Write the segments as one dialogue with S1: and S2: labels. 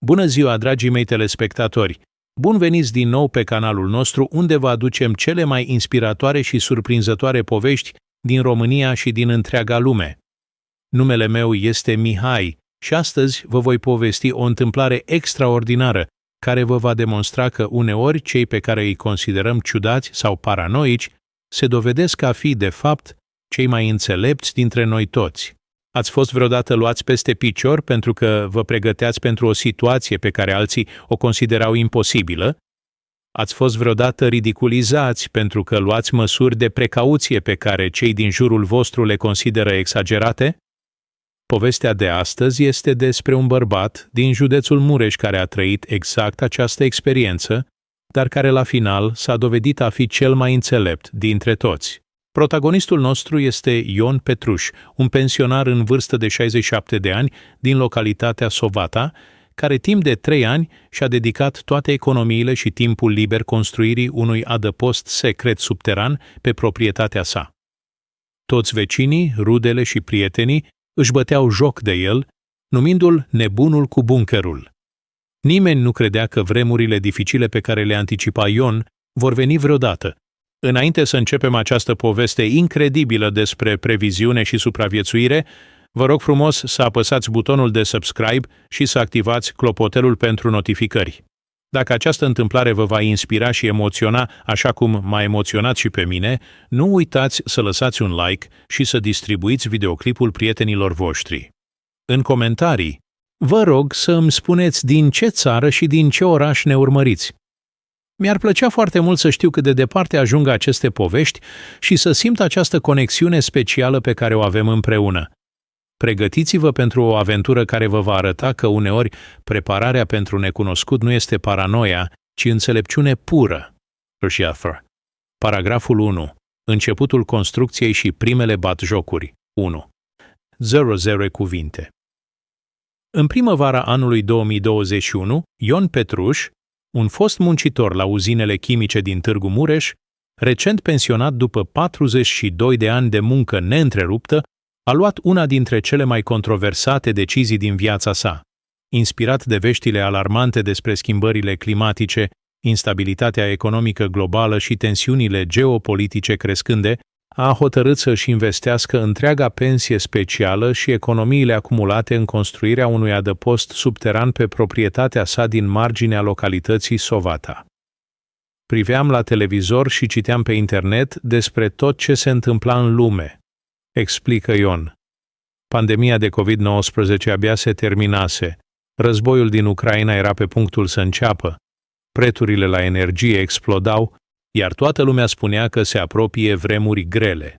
S1: Bună ziua, dragii mei telespectatori! Bun veniți din nou pe canalul nostru, unde vă aducem cele mai inspiratoare și surprinzătoare povești din România și din întreaga lume. Numele meu este Mihai și astăzi vă voi povesti o întâmplare extraordinară care vă va demonstra că uneori cei pe care îi considerăm ciudați sau paranoici se dovedesc a fi, de fapt, cei mai înțelepți dintre noi toți. Ați fost vreodată luați peste picior pentru că vă pregăteați pentru o situație pe care alții o considerau imposibilă? Ați fost vreodată ridiculizați pentru că luați măsuri de precauție pe care cei din jurul vostru le consideră exagerate? Povestea de astăzi este despre un bărbat din județul Mureș care a trăit exact această experiență, dar care la final s-a dovedit a fi cel mai înțelept dintre toți. Protagonistul nostru este Ion Petruș, un pensionar în vârstă de 67 de ani din localitatea Sovata, care timp de 3 ani și-a dedicat toate economiile și timpul liber construirii unui adăpost secret subteran pe proprietatea sa. Toți vecinii, rudele și prietenii își băteau joc de el, numindu-l nebunul cu bunkerul. Nimeni nu credea că vremurile dificile pe care le anticipa Ion vor veni vreodată. Înainte să începem această poveste incredibilă despre previziune și supraviețuire, vă rog frumos să apăsați butonul de subscribe și să activați clopoțelul pentru notificări. Dacă această întâmplare vă va inspira și emoționa așa cum m-a emoționat și pe mine, nu uitați să lăsați un like și să distribuiți videoclipul prietenilor voștri. În comentarii, vă rog să îmi spuneți din ce țară și din ce oraș ne urmăriți. Mi-ar plăcea foarte mult să știu cât de departe ajung aceste povești și să simt această conexiune specială pe care o avem împreună. Pregătiți-vă pentru o aventură care vă va arăta că uneori prepararea pentru necunoscut nu este paranoia, ci înțelepciune pură. Paragraful 1. Începutul construcției și primele batjocuri. 1. 00 cuvinte. În primăvara anului 2021, Ion Petruș, un fost muncitor la uzinele chimice din Târgu Mureș, recent pensionat după 42 de ani de muncă neîntreruptă, a luat una dintre cele mai controversate decizii din viața sa. Inspirat de veștile alarmante despre schimbările climatice, instabilitatea economică globală și tensiunile geopolitice crescânde, a hotărât să-și investească întreaga pensie specială și economiile acumulate în construirea unui adăpost subteran pe proprietatea sa din marginea localității Sovata. Priveam la televizor și citeam pe internet despre tot ce se întâmpla în lume, explică Ion. Pandemia de COVID-19 abia se terminase, războiul din Ucraina era pe punctul să înceapă, prețurile la energie explodau, iar toată lumea spunea că se apropie vremuri grele.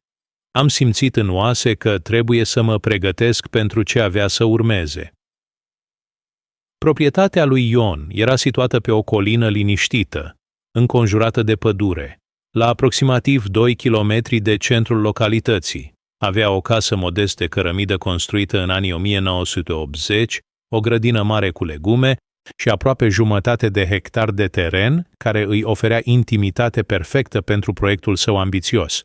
S1: Am simțit în oase că trebuie să mă pregătesc pentru ce avea să urmeze. Proprietatea lui Ion era situată pe o colină liniștită, înconjurată de pădure, la aproximativ 2 kilometri de centrul localității. Avea o casă modest de cărămidă construită în anii 1980, o grădină mare cu legume și aproape jumătate de hectar de teren, care îi oferea intimitate perfectă pentru proiectul său ambițios.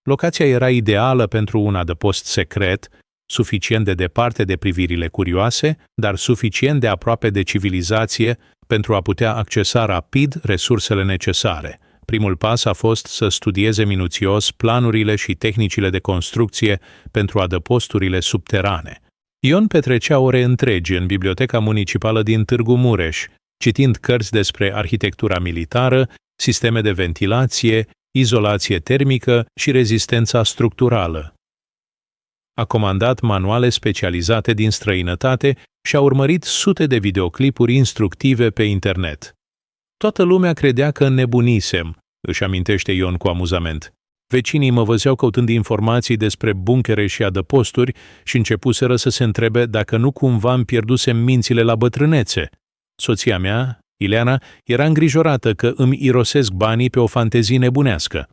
S1: Locația era ideală pentru un adăpost secret, suficient de departe de privirile curioase, dar suficient de aproape de civilizație pentru a putea accesa rapid resursele necesare. Primul pas a fost să studieze minuțios planurile și tehnicile de construcție pentru adăposturile subterane. Ion petrecea ore întregi în biblioteca municipală din Târgu Mureș, citind cărți despre arhitectura militară, sisteme de ventilație, izolație termică și rezistența structurală. A comandat manuale specializate din străinătate și a urmărit sute de videoclipuri instructive pe internet. Toată lumea credea că înnebunisem, își amintește Ion cu amuzament. Vecinii mă văzeau căutând informații despre bunchere și adăposturi și începuseră să se întrebe dacă nu cumva îmi pierdusem mințile la bătrânețe. Soția mea, Ileana, era îngrijorată că îmi irosesc banii pe o fantezie nebunească.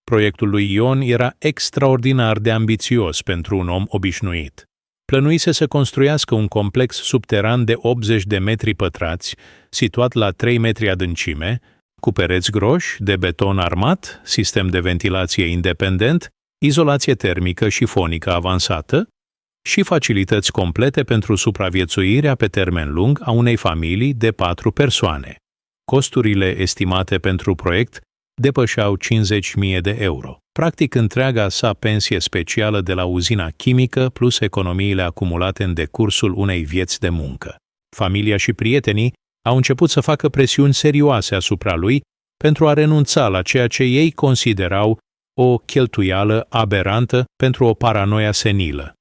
S1: Proiectul lui Ion era extraordinar de ambițios pentru un om obișnuit. Plănuise să construiască un complex subteran de 80 de metri pătrați, situat la 3 metri adâncime, cu pereți groși, de beton armat, sistem de ventilație independent, izolație termică și fonică avansată, și facilități complete pentru supraviețuirea pe termen lung a unei familii de 4 persoane. Costurile estimate pentru proiect depășeau 50.000 de euro. Practic, întreaga sa pensie specială de la uzina chimică plus economiile acumulate în decursul unei vieți de muncă. Familia și prietenii au început să facă presiuni serioase asupra lui pentru a renunța la ceea ce ei considerau o cheltuială aberantă pentru o paranoia senilă.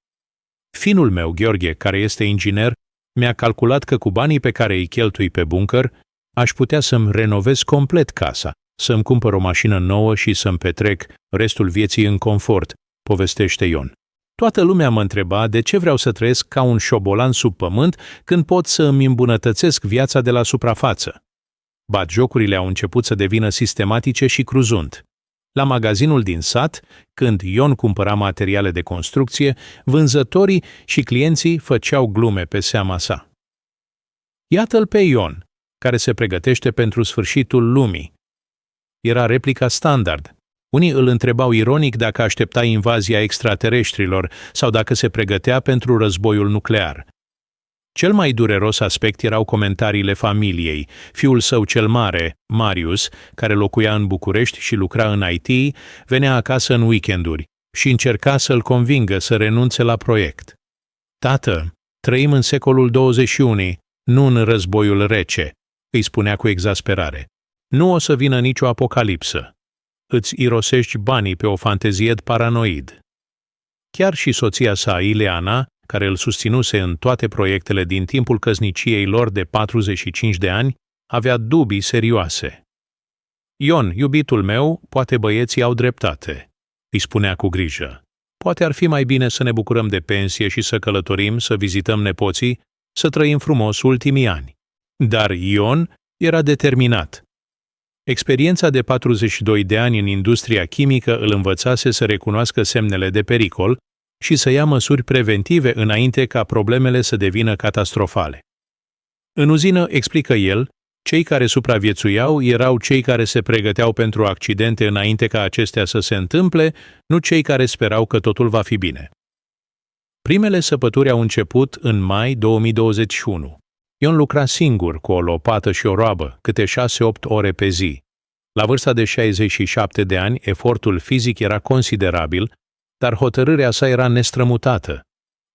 S1: Finul meu, Gheorghe, care este inginer, mi-a calculat că cu banii pe care îi cheltui pe bunker, aș putea să-mi renovez complet casa, să-mi cumpăr o mașină nouă și să-mi petrec restul vieții în confort, povestește Ion. Toată lumea mă întreba de ce vreau să trăiesc ca un șobolan sub pământ când pot să îmi îmbunătățesc viața de la suprafață. Batjocurile au început să devină sistematice și cruzând. La magazinul din sat, când Ion cumpăra materiale de construcție, vânzătorii și clienții făceau glume pe seama sa. Iată-l pe Ion, care se pregătește pentru sfârșitul lumii. Era replica standard. Unii îl întrebau ironic dacă aștepta invazia extraterestrilor sau dacă se pregătea pentru războiul nuclear. Cel mai dureros aspect erau comentariile familiei. Fiul său cel mare, Marius, care locuia în București și lucra în IT, venea acasă în weekenduri și încerca să-l convingă să renunțe la proiect. Tată, trăim în secolul 21, nu în războiul rece, îi spunea cu exasperare. Nu o să vină nicio apocalipsă. Îți irosești banii pe o fantezie paranoid. Chiar și soția sa, Ileana, care îl susținuse în toate proiectele din timpul căsniciei lor de 45 de ani, avea dubii serioase. Ion, iubitul meu, poate băieții au dreptate, îi spunea cu grijă. Poate ar fi mai bine să ne bucurăm de pensie și să călătorim, să vizităm nepoții, să trăim frumos ultimii ani. Dar Ion era determinat. Experiența de 42 de ani în industria chimică îl învățase să recunoască semnele de pericol și să ia măsuri preventive înainte ca problemele să devină catastrofale. În uzină, explică el, cei care supraviețuiau erau cei care se pregăteau pentru accidente înainte ca acestea să se întâmple, nu cei care sperau că totul va fi bine. Primele săpături au început în mai 2021. Ion lucra singur cu o lopată și o roabă, câte 6-8 ore pe zi. La vârsta de 67 de ani, efortul fizic era considerabil, dar hotărârea sa era nestrămutată.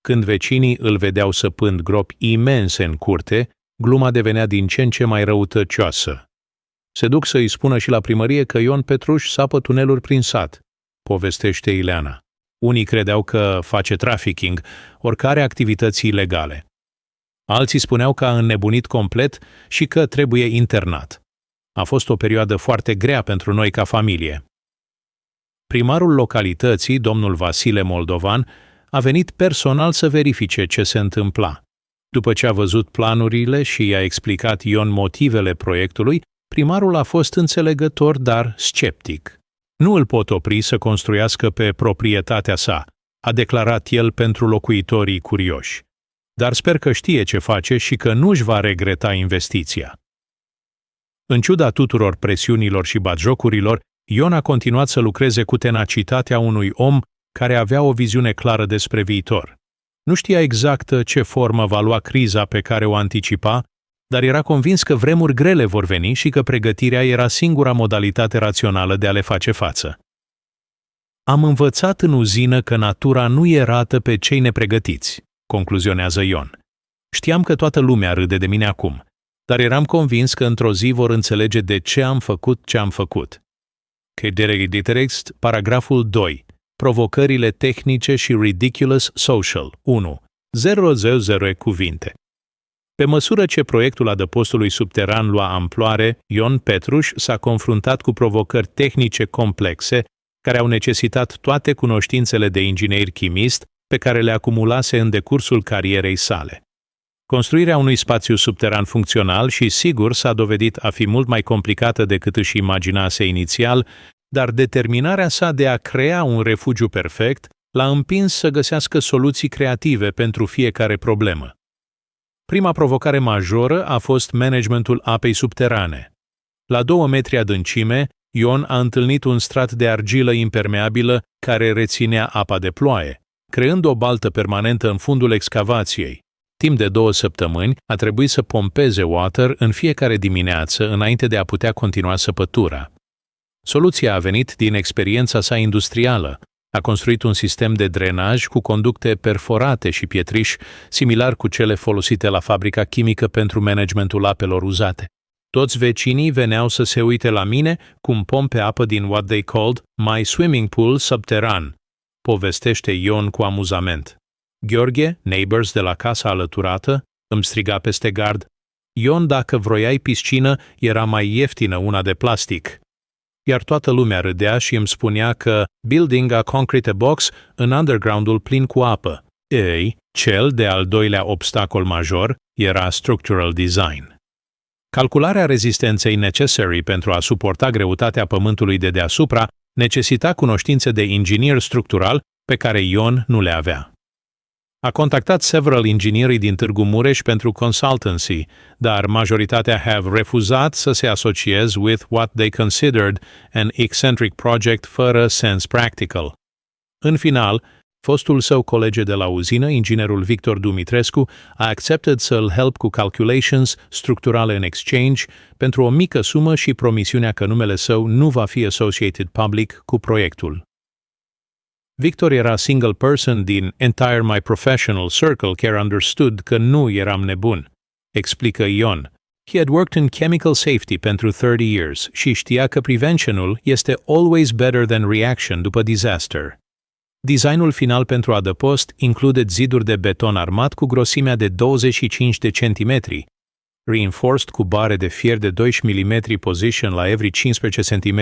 S1: Când vecinii îl vedeau săpând gropi imense în curte, gluma devenea din ce în ce mai răutăcioasă. Se duc să-i spună și la primărie că Ion Petruș sapă tuneluri prin sat, povestește Ileana. Unii credeau că face trafficking, oricare activități ilegale. Alții spuneau că a înnebunit complet și că trebuie internat. A fost o perioadă foarte grea pentru noi ca familie. Primarul localității, domnul Vasile Moldovan, a venit personal să verifice ce se întâmpla. După ce a văzut planurile și i-a explicat Ion motivele proiectului, primarul a fost înțelegător, dar sceptic. Nu îl pot opri să construiască pe proprietatea sa, a declarat el pentru locuitorii curioși. Dar sper că știe ce face și că nu își va regreta investiția. În ciuda tuturor presiunilor și batjocurilor, Ion a continuat să lucreze cu tenacitatea unui om care avea o viziune clară despre viitor. Nu știa exact ce formă va lua criza pe care o anticipa, dar era convins că vremuri grele vor veni și că pregătirea era singura modalitate rațională de a le face față. Am învățat în uzină că natura nu e rată pe cei nepregătiți, concluzionează Ion. Știam că toată lumea râde de mine acum, dar eram convins că într-o zi vor înțelege de ce am făcut ce am făcut. Paragraful 2. Provocările tehnice și ridiculous social. 1. 000 cuvinte. Pe măsură ce proiectul adăpostului subteran lua amploare, Ion Petruș s-a confruntat cu provocări tehnice complexe care au necesitat toate cunoștințele de inginer chimist pe care le acumulase în decursul carierei sale. Construirea unui spațiu subteran funcțional și sigur s-a dovedit a fi mult mai complicată decât își imaginase inițial, dar determinarea sa de a crea un refugiu perfect l-a împins să găsească soluții creative pentru fiecare problemă. Prima provocare majoră a fost managementul apei subterane. La 2 metri adâncime, Ion a întâlnit un strat de argilă impermeabilă care reținea apa de ploaie. creând o baltă permanentă în fundul excavației. Timp de 2 săptămâni a trebuit să pompeze water în fiecare dimineață înainte de a putea continua săpătura. Soluția a venit din experiența sa industrială. A construit un sistem de drenaj cu conducte perforate și pietriș, similar cu cele folosite la fabrica chimică pentru managementul apelor uzate. Toți vecinii veneau să se uite la mine cum pompe apă din what they called my swimming pool subteran, povestește Ion cu amuzament. Gheorghe, neighbors de la casa alăturată, îmi striga peste gard: Ion, dacă vroiai piscină, era mai ieftină una de plastic. Iar toată lumea râdea și îmi spunea că building a concrete box în underground-ul plin cu apă. Ei, cel de-al doilea obstacol major era structural design. Calcularea rezistenței necessary pentru a suporta greutatea pământului de deasupra necesita cunoștințe de inginier structural pe care Ion nu le avea. A contactat several inginerii din Târgu Mureș pentru consultancy, dar majoritatea have refuzat să se asocieze with what they considered an eccentric project fără sens practical. În final, fostul său colege de la uzină, inginerul Victor Dumitrescu, a accepted să-l help cu calculations structurale în exchange pentru o mică sumă și promisiunea că numele său nu va fi associated public cu proiectul. Victor era single person din entire my professional circle care understood că nu eram nebun, explică Ion. He had worked in chemical safety pentru 30 years și știa că preventionul este always better than reaction după disaster. Designul final pentru adăpost include ziduri de beton armat cu grosimea de 25 de centimetri, reinforced cu bare de fier de 12 mm position la every 15 cm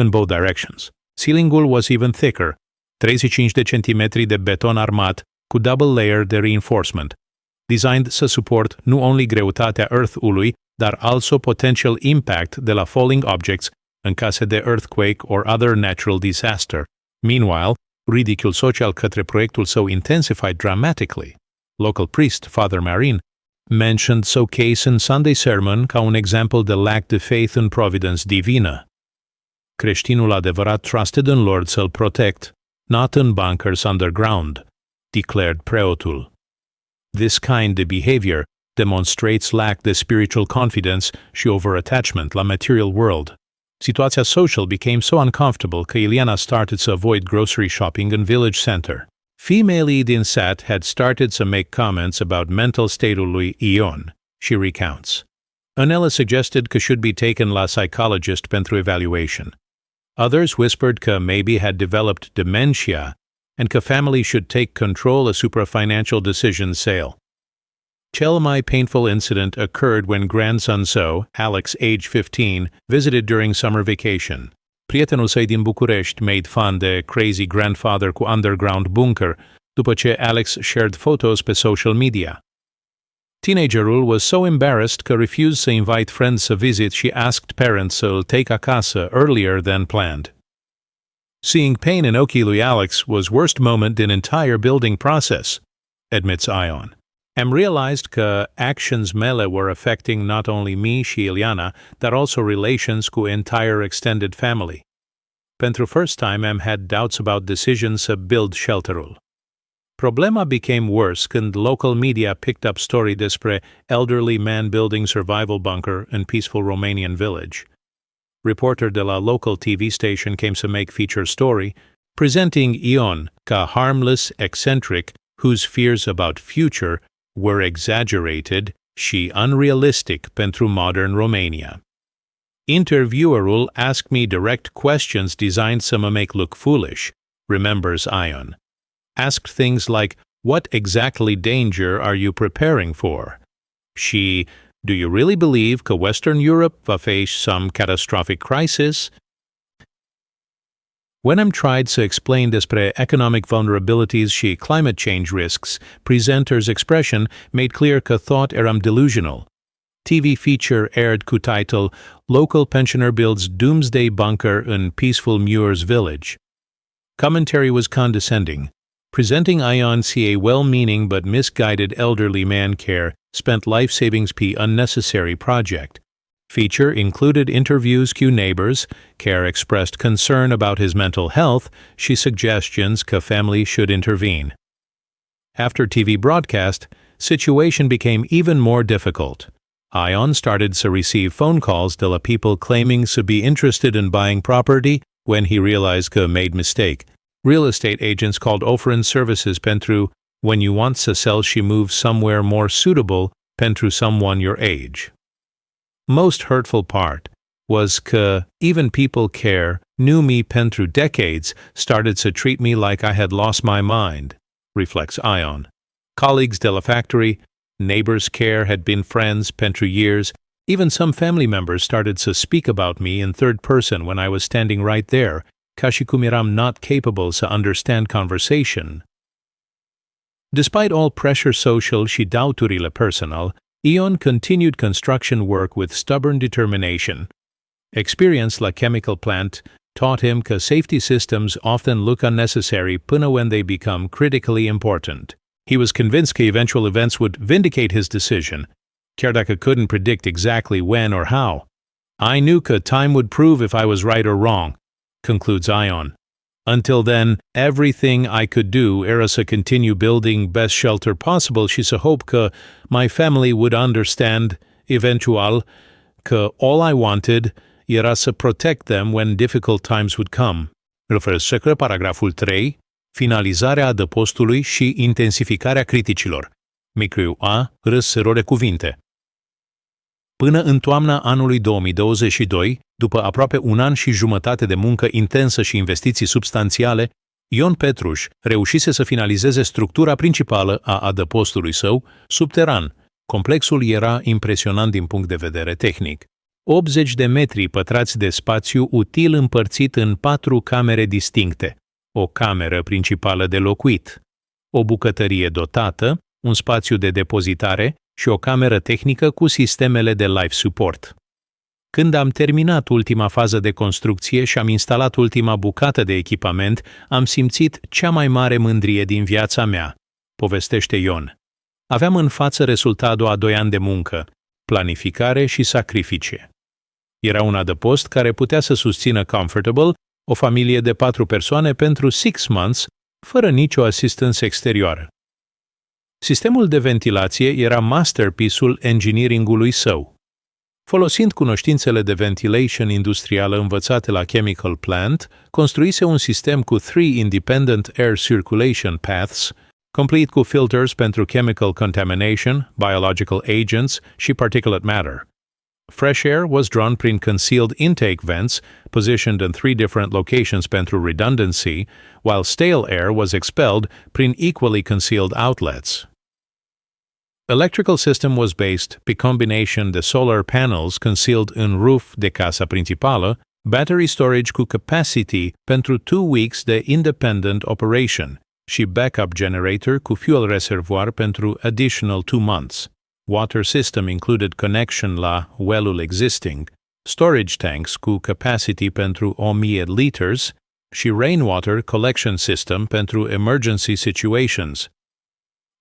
S1: in both directions. Ceilingul was even thicker, 35 de centimetri de beton armat cu double layer de reinforcement, designed să support nu only greutatea earth-ului, dar also potential impact de la falling objects în case de earthquake or other natural disaster. Meanwhile, ridicul social către proiectul său intensified dramatically. Local priest, Father Marin, mentioned so case in Sunday sermon ca un exemplu de lack de faith in providence divină. Creștinul adevărat trusted in Lord să-l protect, not in bunkers underground, declared preotul. This kind of behavior demonstrates lack de spiritual confidence și over-attachment la material world. Situația social became so uncomfortable că Ileana started to avoid grocery shopping in village center. Femalii din sat had started to make comments about mental state-ul lui Ion, she recounts. Unele suggested că should be taken la psychologist pentru evaluation. Others whispered că maybe had developed dementia and că family should take control asupra financial decisions sale. Cel mai painful incident occurred when grandson său, Alex, age 15, visited during summer vacation. Prietenul său din București made fun de crazy grandfather cu underground bunker după ce Alex shared photos pe social media. Teenagerul was so embarrassed că refused să invite friends să visit și asked parents să-l take acasă earlier than planned. Seeing pain in ochii lui Alex was worst moment in entire building process, admits Ion. Am realized că actions mele were affecting not only me și Ileana, dar also relations cu entire extended family. Pentru first time am had doubts about decisions să build shelterul. Problema became worse când local media picked up story despre elderly man building survival bunker in peaceful Romanian village. Reporter de la local TV station came to make feature story, presenting Ion ca harmless eccentric whose fears about future were exaggerated și unrealistic pentru modern Romania. Interviewerul asked me direct questions designed to make look foolish, remembers Ion. Asked things like, what exactly danger are you preparing for? Și, do you really believe că Western Europe va face some catastrophic crisis? When I'm tried to explain despre economic vulnerabilities și climate change risks, presenter's expression made clear că thought eram delusional. TV feature aired cu title Local Pensioner Builds Doomsday Bunker in Peaceful Muirs Village. Commentary was condescending, presenting Ion a well-meaning but misguided elderly man care spent life savings p unnecessary project. Feature included interviews cu neighbors, care expressed concern about his mental health, și suggestions că family should intervene. After TV broadcast, situation became even more difficult. Ion started to receive phone calls de la people claiming to be interested in buying property when he realized că made mistake. Real estate agents called offering services pentru when you want to sell și move somewhere more suitable pentru someone your age. Most hurtful part was că even people care knew me pentru decades started to treat me like I had lost my mind, reflects Ion. Colleagues de la factory, neighbors care had been friends pentru years, even some family members started to speak about me in third person when I was standing right there, ca și cum eram not capable to understand conversation. Despite all pressure social și douturile personal, Ion continued construction work with stubborn determination. Experience la chemical plant taught him că safety systems often look unnecessary până when they become critically important. He was convinced that eventual events would vindicate his decision, chiar dacă couldn't predict exactly when or how. I knew that time would prove if I was right or wrong, concludes Ion. Until then, everything I could do era to continue building best shelter possible și să hope că my family would understand, eventual, că all I wanted era să protect them when difficult times would come. Referă către paragraful 3, finalizarea adăpostului și intensificarea criticilor. Micru A, răsărore cuvinte. Până în toamna anului 2022, după aproape un an și jumătate de muncă intensă și investiții substanțiale, Ion Petruș reușise să finalizeze structura principală a adăpostului său, subteran. Complexul era impresionant din punct de vedere tehnic. 80 de metri pătrați de spațiu util împărțit în 4 camere distincte, o cameră principală de locuit, o bucătărie dotată, un spațiu de depozitare și o cameră tehnică cu sistemele de life support. Când am terminat ultima fază de construcție și am instalat ultima bucată de echipament, am simțit cea mai mare mândrie din viața mea, povestește Ion. Aveam în față rezultatul a 2 ani de muncă, planificare și sacrificii. Era un adăpost care putea să susțină comfortable o familie de 4 persoane pentru 6 months, fără nicio asistență exterioară. Sistemul de ventilație era masterpiece-ul engineering-ului său. Folosind cunoștințele de ventilation industrială învățate la chemical plant, construise un sistem cu 3 independent air circulation paths, complete cu filters pentru chemical contamination, biological agents și particulate matter. Fresh air was drawn prin concealed intake vents, positioned in 3 different locations pentru redundancy, while stale air was expelled prin equally concealed outlets. Electrical system was based pe combination de solar panels concealed in roof de casa principală, battery storage cu capacity pentru 2 weeks de independent operation și backup generator cu fuel reservoir pentru additional 2 months. Water system included connection la well-ul existing, storage tanks cu capacity pentru 1000 liters și rainwater collection system pentru emergency situations.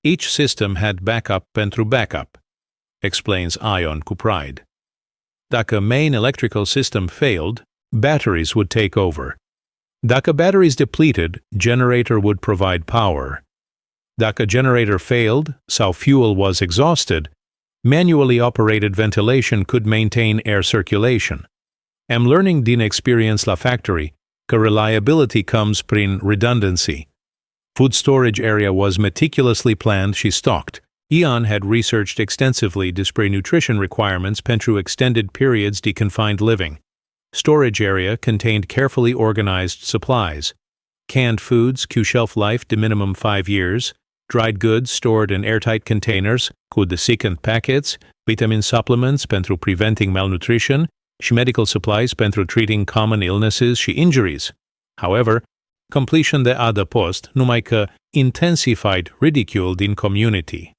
S1: Each system had backup pentru backup, explains Ion cu pride. Dacă main electrical system failed, batteries would take over. Dacă batteries depleted, generator would provide power. Dacă generator failed sau fuel was exhausted, manually operated ventilation could maintain air circulation. Am learning din experience la factory că reliability comes prin redundancy. Food storage area was meticulously planned și stocked. Ion had researched extensively despre nutrition requirements pentru extended periods de confined living. Storage area contained carefully organized supplies. Canned foods cu shelf life de minimum 5 years, dried goods stored in airtight containers cu desiccant packets, vitamin supplements pentru preventing malnutrition și medical supplies pentru treating common illnesses și injuries. However, completion de adăpost numai că intensified ridicule din community.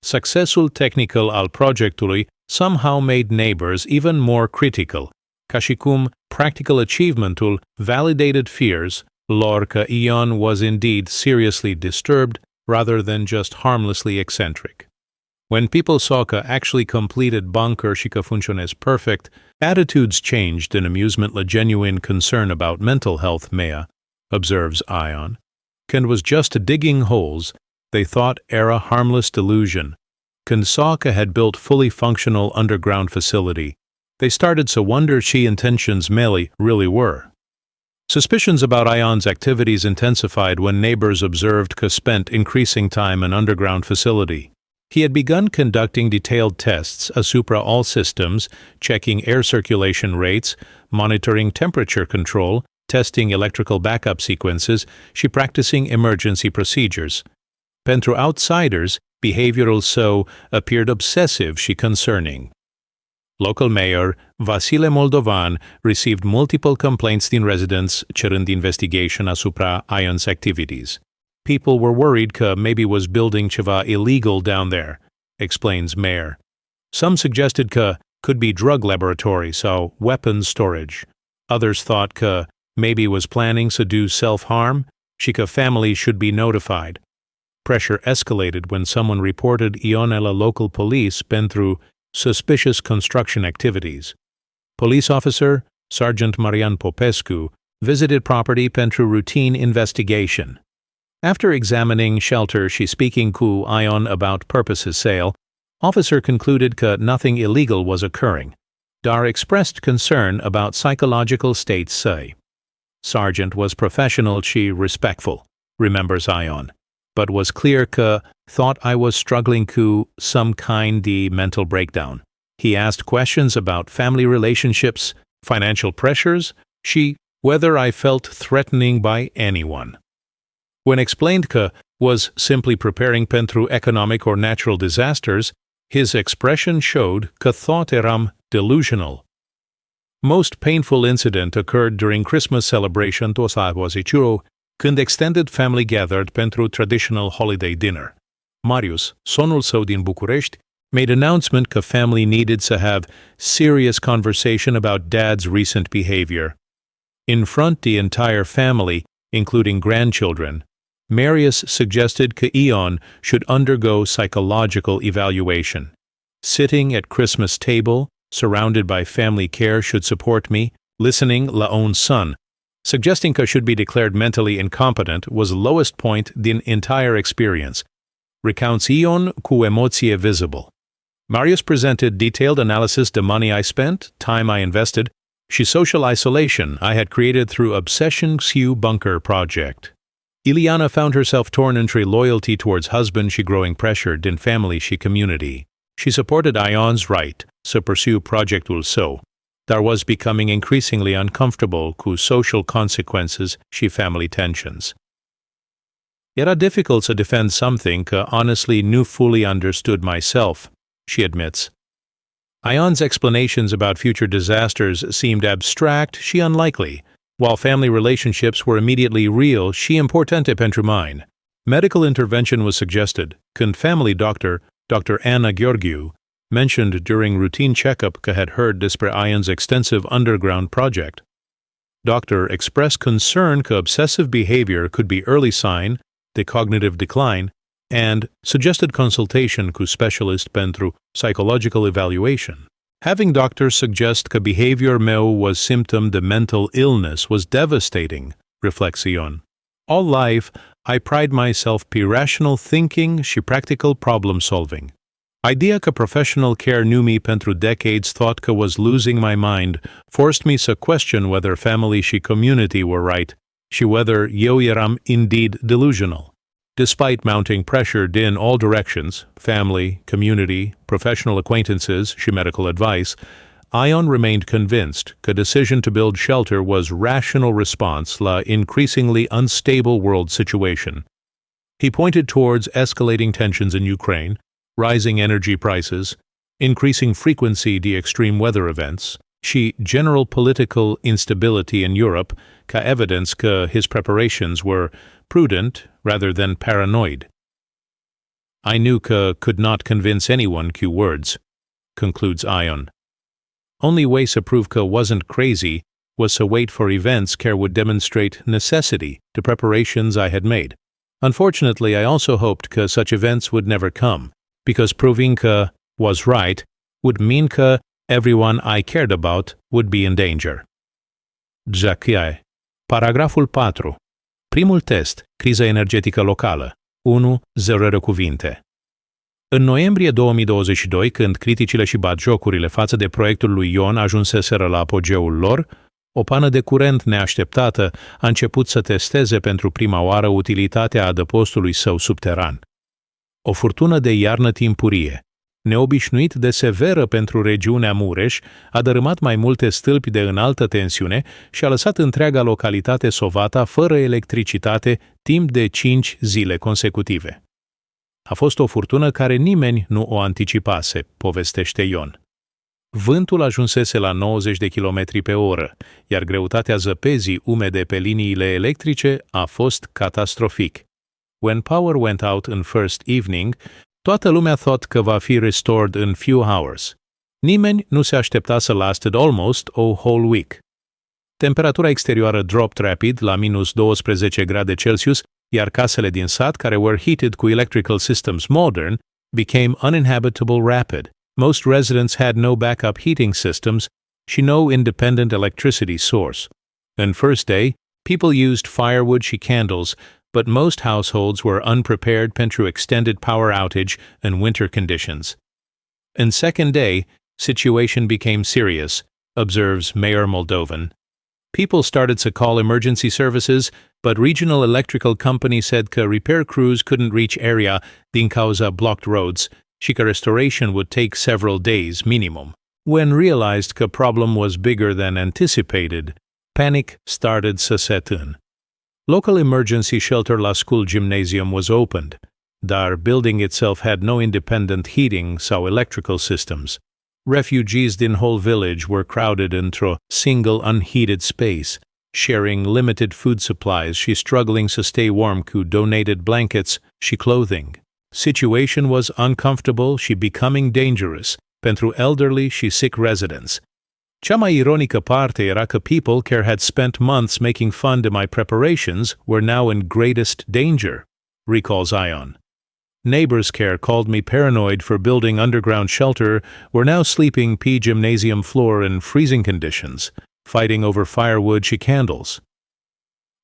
S1: Successul technical al proiectului somehow made neighbors even more critical, ca și cum practical achievementul validated fears lor că Ion was indeed seriously disturbed rather than just harmlessly eccentric. When people saw că actually completed bunker și că funcționez perfect, attitudes changed in amusement la genuine concern about mental health mea, observes Ion. Când was just digging holes, they thought era harmless delusion. Când saw că had built fully functional underground facility, they started to wonder she intentions mele really were. Suspicions about Ion's activities intensified when neighbors observed că spent increasing time in underground facility. He had begun conducting detailed tests asupra all systems, checking air circulation rates, monitoring temperature control, testing electrical backup sequences și practicing emergency procedures. Pentru outsiders, behavioral so appeared obsessive și concerning. Local mayor Vasile Moldovan received multiple complaints din residents cerând investigation asupra Ion's activities. People were worried că maybe was building ceva illegal down there, explains mayor. Some suggested că could be drug laboratory sau weapons storage. Others thought că maybe was planning to do self-harm și că family should be notified. Pressure escalated when someone reported Ion la local police pentru suspicious construction activities. Police officer Sergeant Marian Popescu visited property pentru routine investigation. After examining shelter și speaking cu Ion about purposes sale, officer concluded că nothing illegal was occurring, dar expressed concern about psychological states say. Sergeant was professional și respectful, remembers Ion, but was clear că thought I was struggling cu some kind de mental breakdown. He asked questions about family relationships, financial pressures, și whether I felt threatening by anyone. When explained că was simply preparing pentru economic or natural disasters, his expression showed că thought eram delusional. Most painful incident occurred during Christmas celebration 2024, când extended family gathered pentru traditional holiday dinner. Marius, sonul său din București, made announcement că family needed to have serious conversation about dad's recent behavior. In front the entire family, including grandchildren, Marius suggested că Ion should undergo psychological evaluation. Sitting at Christmas table, surrounded by family care should support me, listening la own son, suggesting că should be declared mentally incompetent was lowest point din entire experience, recounts Ion cu emoție visible. Marius presented detailed analysis the money I spent, time I invested, și social isolation I had created through Obsession Xiu Bunker project. Iliana found herself torn entre loyalty towards husband și growing pressure din family și community. She supported Ion's right to pursue projectul său, dar was becoming increasingly uncomfortable cu social consequences și family tensions. Era difficult to defend something că honestly nu fully understood myself, she admits. Ion's explanations about future disasters seemed abstract și unlikely, while family relationships were immediately real și importante pentru mine. Medical intervention was suggested, când family doctor, Dr. Anna Gheorghiu, mentioned during routine checkup că had heard despre Ion's extensive underground project. Doctor expressed concern că obsessive behavior could be early sign de cognitive decline and suggested consultation cu specialist pentru psychological evaluation. Having doctors suggest că behavior meu was symptom de mental illness was devastating, reflects Ion. All life, I pride myself pe rational thinking și practical problem solving. Idea că professional care knew me pentru decades thought că was losing my mind forced me to question whether family și community were right și whether eu eram indeed delusional. Despite mounting pressure in all directions, family, community, professional acquaintances și medical advice, Ion remained convinced the decision to build shelter was rational response la increasingly unstable world situation. He pointed towards escalating tensions in Ukraine, rising energy prices, increasing frequency de extreme weather events, și general political instability in Europe ca evidence că his preparations were prudent rather than paranoid. I knew că could not convince anyone cu words, concludes Ion. Only way to prove că wasn't crazy was to wait for events care would demonstrate necessity to preparations I had made. Unfortunately, I also hoped că such events would never come, because proving că was right would mean că everyone I cared about would be in danger. Jacques. Paragraful 4. Primul test, criza energetică locală. 1. Zerără cuvinte. În noiembrie 2022, când criticile și batjocurile față de proiectul lui Ion ajunseseră la apogeul lor, o pană de curent neașteptată a început să testeze pentru prima oară utilitatea adăpostului său subteran. O furtună de iarnă timpurie, neobișnuit de severă pentru regiunea Mureș, a dărâmat mai multe stâlpi de înaltă tensiune și a lăsat întreaga localitate Sovata fără electricitate timp de 5 zile consecutive. A fost o furtună care nimeni nu o anticipase, povestește Ion. Vântul ajunsese la 90 de km pe oră, iar greutatea zăpezii umede pe liniile electrice a fost catastrofic. When power went out in first evening, toată lumea thought că va fi restored in few hours. Nimeni nu se aștepta să lasted almost a whole week. Temperatura exterioară dropped rapid la minus 12 grade Celsius, iar casele din sat, care were heated cu electrical systems modern, became uninhabitable rapid. Most residents had no backup heating systems și no independent electricity source. In first day, people used firewood și candles, but most households were unprepared pentru extended power outage in winter conditions. In second day, situation became serious, observes Mayor Moldovan. People started to call emergency services, but regional electrical company said că repair crews couldn't reach area din cauza blocked roads și că restoration would take several days minimum. When realized că problem was bigger than anticipated, panic started to set in. Local emergency shelter la school gymnasium was opened, dar building itself had no independent heating sau electrical systems. Refugees din whole village were crowded into a single unheated space, sharing limited food supplies și struggling to stay warm cu donated blankets și clothing. Situation was uncomfortable și becoming dangerous pentru elderly și sick residents. Cea mai ironică parte era că people care had spent months making fun de my preparations were now in greatest danger, recalls Ion. Neighbors care called me paranoid for building underground shelter were now sleeping p gymnasium floor in freezing conditions, fighting over firewood și candles.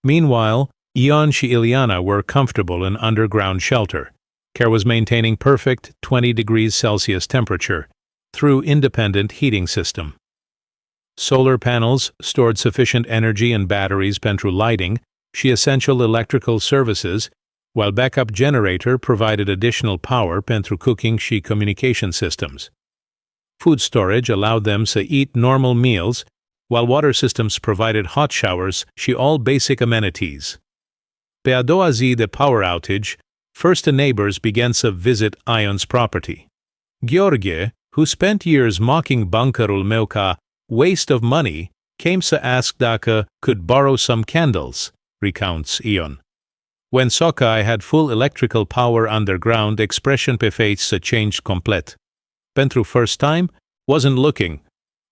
S1: Meanwhile, Ion și Iliana were comfortable in underground shelter. Care was maintaining perfect 20 degrees Celsius temperature through independent heating system. Solar panels stored sufficient energy in batteries pentru lighting și essential electrical services, while backup generator provided additional power pentru cooking și communication systems. Food storage allowed them to eat normal meals, while water systems provided hot showers și all basic amenities. Pe a doua zi de power outage, first the neighbors began to visit Ion's property. Gheorghe, who spent years mocking bunkerul meu ca waste of money, came to ask dacă could borrow some candles, recounts Ion. When Soca had full electrical power underground, expression pe face changed complet. Pentru first time, wasn't looking.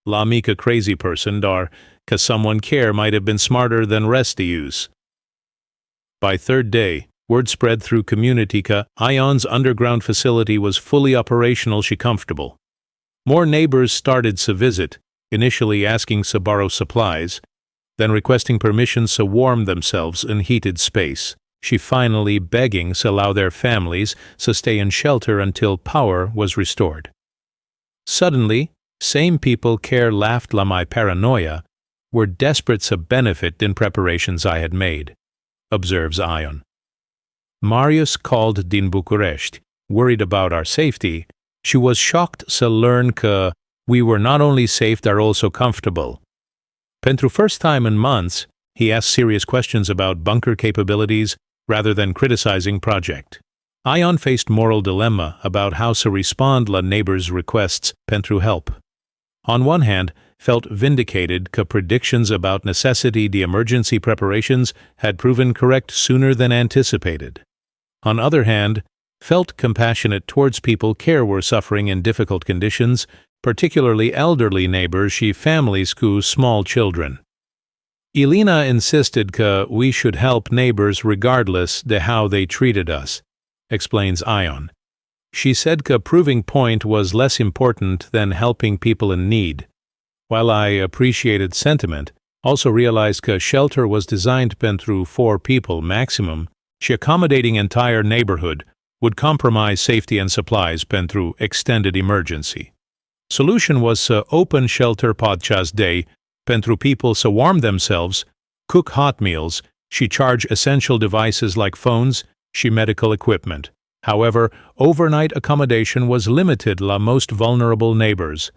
S1: La mică crazy person, dar că someone care might have been smarter than rest to use. By third day, word spread through community că Ion's underground facility was fully operational și comfortable. More neighbors started to visit, initially asking to borrow supplies, then requesting permission to warm themselves in heated space, și finally begging to allow their families to stay in shelter until power was restored. Suddenly, same people care laughed la my paranoia, were desperate to benefit in preparations I had made, observes Ion. Marius called din București, worried about our safety. She was shocked to learn că we were not only safe but also comfortable. Pentru first time in months, he asked serious questions about bunker capabilities rather than criticizing project. Ion faced moral dilemma about how to respond la neighbors' requests pentru help. On one hand, felt vindicated că predictions about necessity the emergency preparations had proven correct sooner than anticipated. On other hand, felt compassionate towards people care were suffering in difficult conditions, particularly elderly neighbors și families cu small children. Elena insisted că we should help neighbors regardless de how they treated us, explains Ion. She said că proving point was less important than helping people in need. While I appreciated sentiment, also realized că shelter was designed pentru 4 people maximum, și accommodating entire neighborhood would compromise safety and supplies pentru extended emergency. Solution was să open shelter podcast day pentru people să warm themselves, cook hot meals și charge essential devices like phones și medical equipment. However, overnight accommodation was limited la most vulnerable neighbors.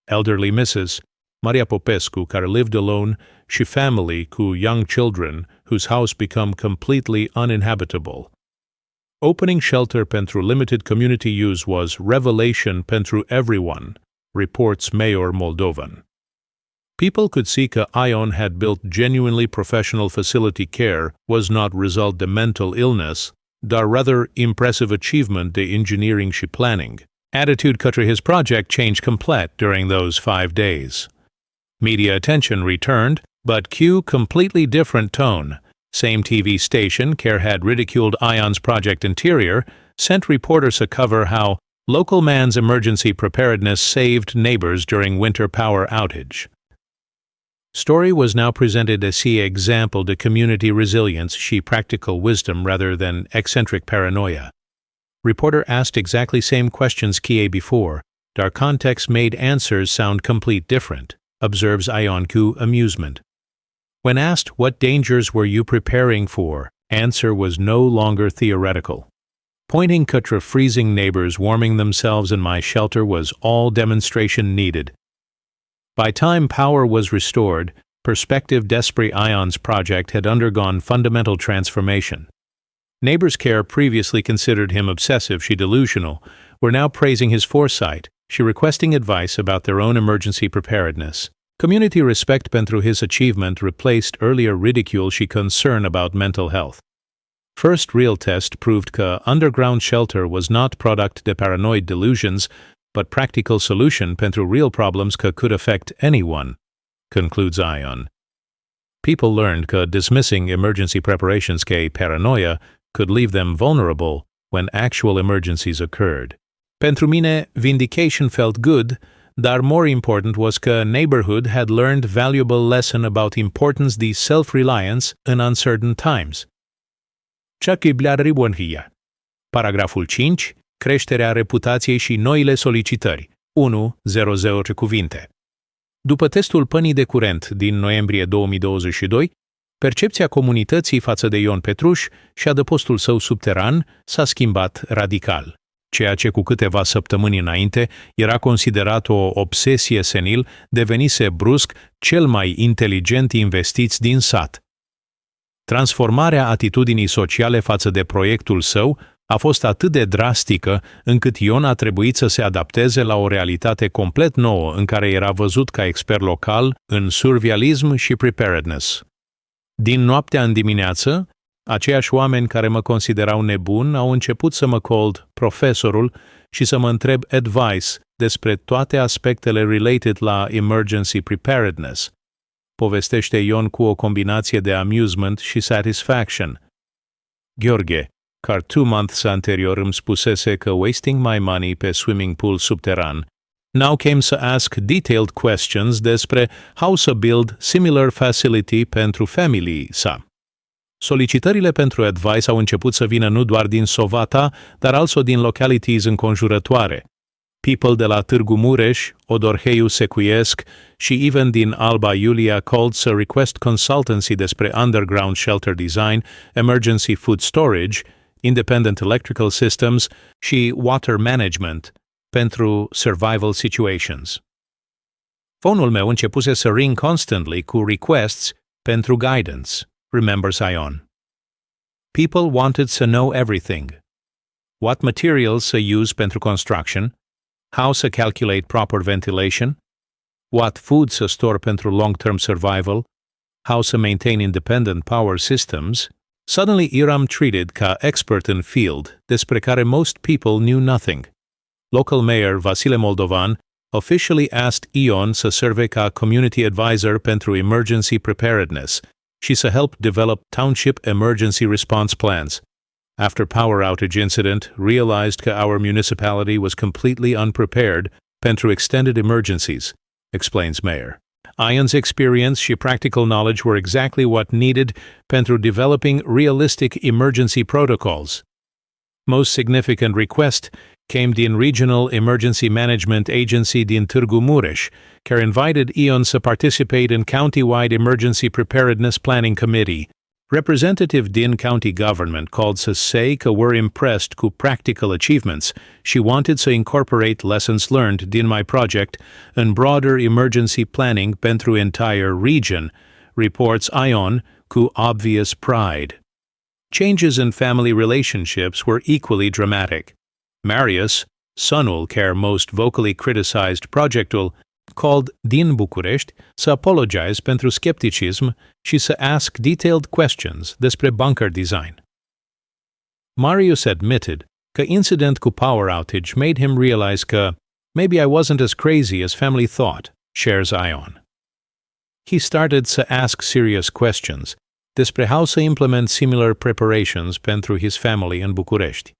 S1: Elderly Mrs. Maria Popescu, care lived alone, și family cu young children whose house become completely uninhabitable. Opening shelter pentru limited community use was revelation pentru everyone, reports Mayor Moldovan. People could see că Ion had built genuinely professional facility care was not result de mental illness, dar rather impressive achievement de engineering și planning. Attitude către his project changed complete during those 5 days. Media attention returned, but cue completely different tone. Same TV station care had ridiculed Ion's project interior, sent reporters to cover how local man's emergency preparedness saved neighbors during winter power outage. Story was now presented as an example de community resilience și practical wisdom rather than eccentric paranoia. Reporter asked exactly same questions Kie before, dar context made answers sound complete different, observes Ion cu amusement. When asked what dangers were you preparing for, answer was no longer theoretical. Pointing către freezing neighbors warming themselves in my shelter was all demonstration needed. By time power was restored, perspective despre Ion's project had undergone fundamental transformation. Neighbors care previously considered him obsessive și delusional, were now praising his foresight, și requesting advice about their own emergency preparedness. Community respect pentru his achievement replaced earlier ridicule și concern about mental health. First real test proved că underground shelter was not product de paranoid delusions, but practical solution pentru real problems that could affect anyone, concludes Ion. People learned that dismissing emergency preparations ca paranoia could leave them vulnerable when actual emergencies occurred. Pentru mine, vindication felt good, dar more important was că neighborhood had learned valuable lesson about importance de self-reliance in uncertain times. Paragraful 5. Creșterea reputației și noile solicitări. 1.00 cuvinte. După testul pânii de curent din noiembrie 2022, percepția comunității față de Ion Petruș și adăpostul său subteran s-a schimbat radical. Ceea ce cu câteva săptămâni înainte era considerat o obsesie senil, devenise brusc cel mai inteligent investiți din sat. Transformarea atitudinii sociale față de proiectul său a fost atât de drastică încât Ion a trebuit să se adapteze la o realitate complet nouă în care era văzut ca expert local în survialism și preparedness. Din noaptea în dimineață, aceiași oameni care mă considerau nebun au început să mă cold profesorul și să mă întreb advice despre toate aspectele related la emergency preparedness. Povestește Ion cu o combinație de amusement și satisfaction. Gheorghe, care 2 months anterior îmi spusese că wasting my money pe swimming pool subteran, now came to ask detailed questions despre how to build similar facility pentru family sa. Solicitările pentru advice au început să vină nu doar din Sovata, dar also din localities înconjurătoare. People de la Târgu Mureș, Odorheiu Secuiesc și even din Alba Iulia called să request consultancy despre underground shelter design, emergency food storage, independent electrical systems și water management pentru survival situations. Phone-ul meu începuse să ring constantly cu requests pentru guidance, remembers Ion. People wanted to know everything. What materials to use pentru construction, how to calculate proper ventilation, what food to store pentru long-term survival, how to maintain independent power systems. Suddenly eram treated ca expert in field despre care most people knew nothing. Local mayor Vasile Moldovan officially asked Ion să serve ca community advisor pentru emergency preparedness și să help develop township emergency response plans. After power outage incident, realized that our municipality was completely unprepared pentru extended emergencies, explains Mayor. Ion's experience și practical knowledge were exactly what needed pentru developing realistic emergency protocols. Most significant request came din Regional Emergency Management Agency din Târgu Mureș, care invited Ion să participate in County-wide Emergency Preparedness Planning Committee. Representative din county government called to say că were impressed cu practical achievements. She wanted to incorporate lessons learned din my project in broader emergency planning pentru entire region, reports Ion cu obvious pride. Changes in family relationships were equally dramatic. Marius, sonul care most vocally criticized proiectul, called din București să apologize pentru skepticism și să ask detailed questions despre bunker design. Marius admitted că incident cu power outage made him realize că maybe I wasn't as crazy as family thought, shares Ion. He started to ask serious questions despre how to implement similar preparations pentru his family în București.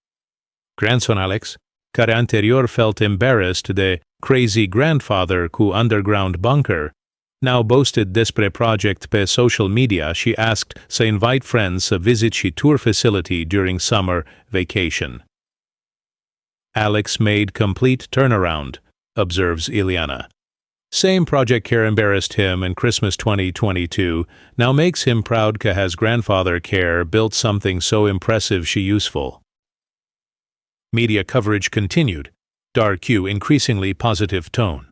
S1: Grandson Alex, care anterior felt embarrassed de crazy grandfather cu underground bunker, now boasted despre project pe social media și asked to invite friends to visit și tour facility during summer vacation. Alex made complete turnaround, observes Ileana. Same project care embarrassed him in Christmas 2022, now makes him proud că his grandfather care built something so impressive și useful. Media coverage continued, dar cu increasingly positive tone.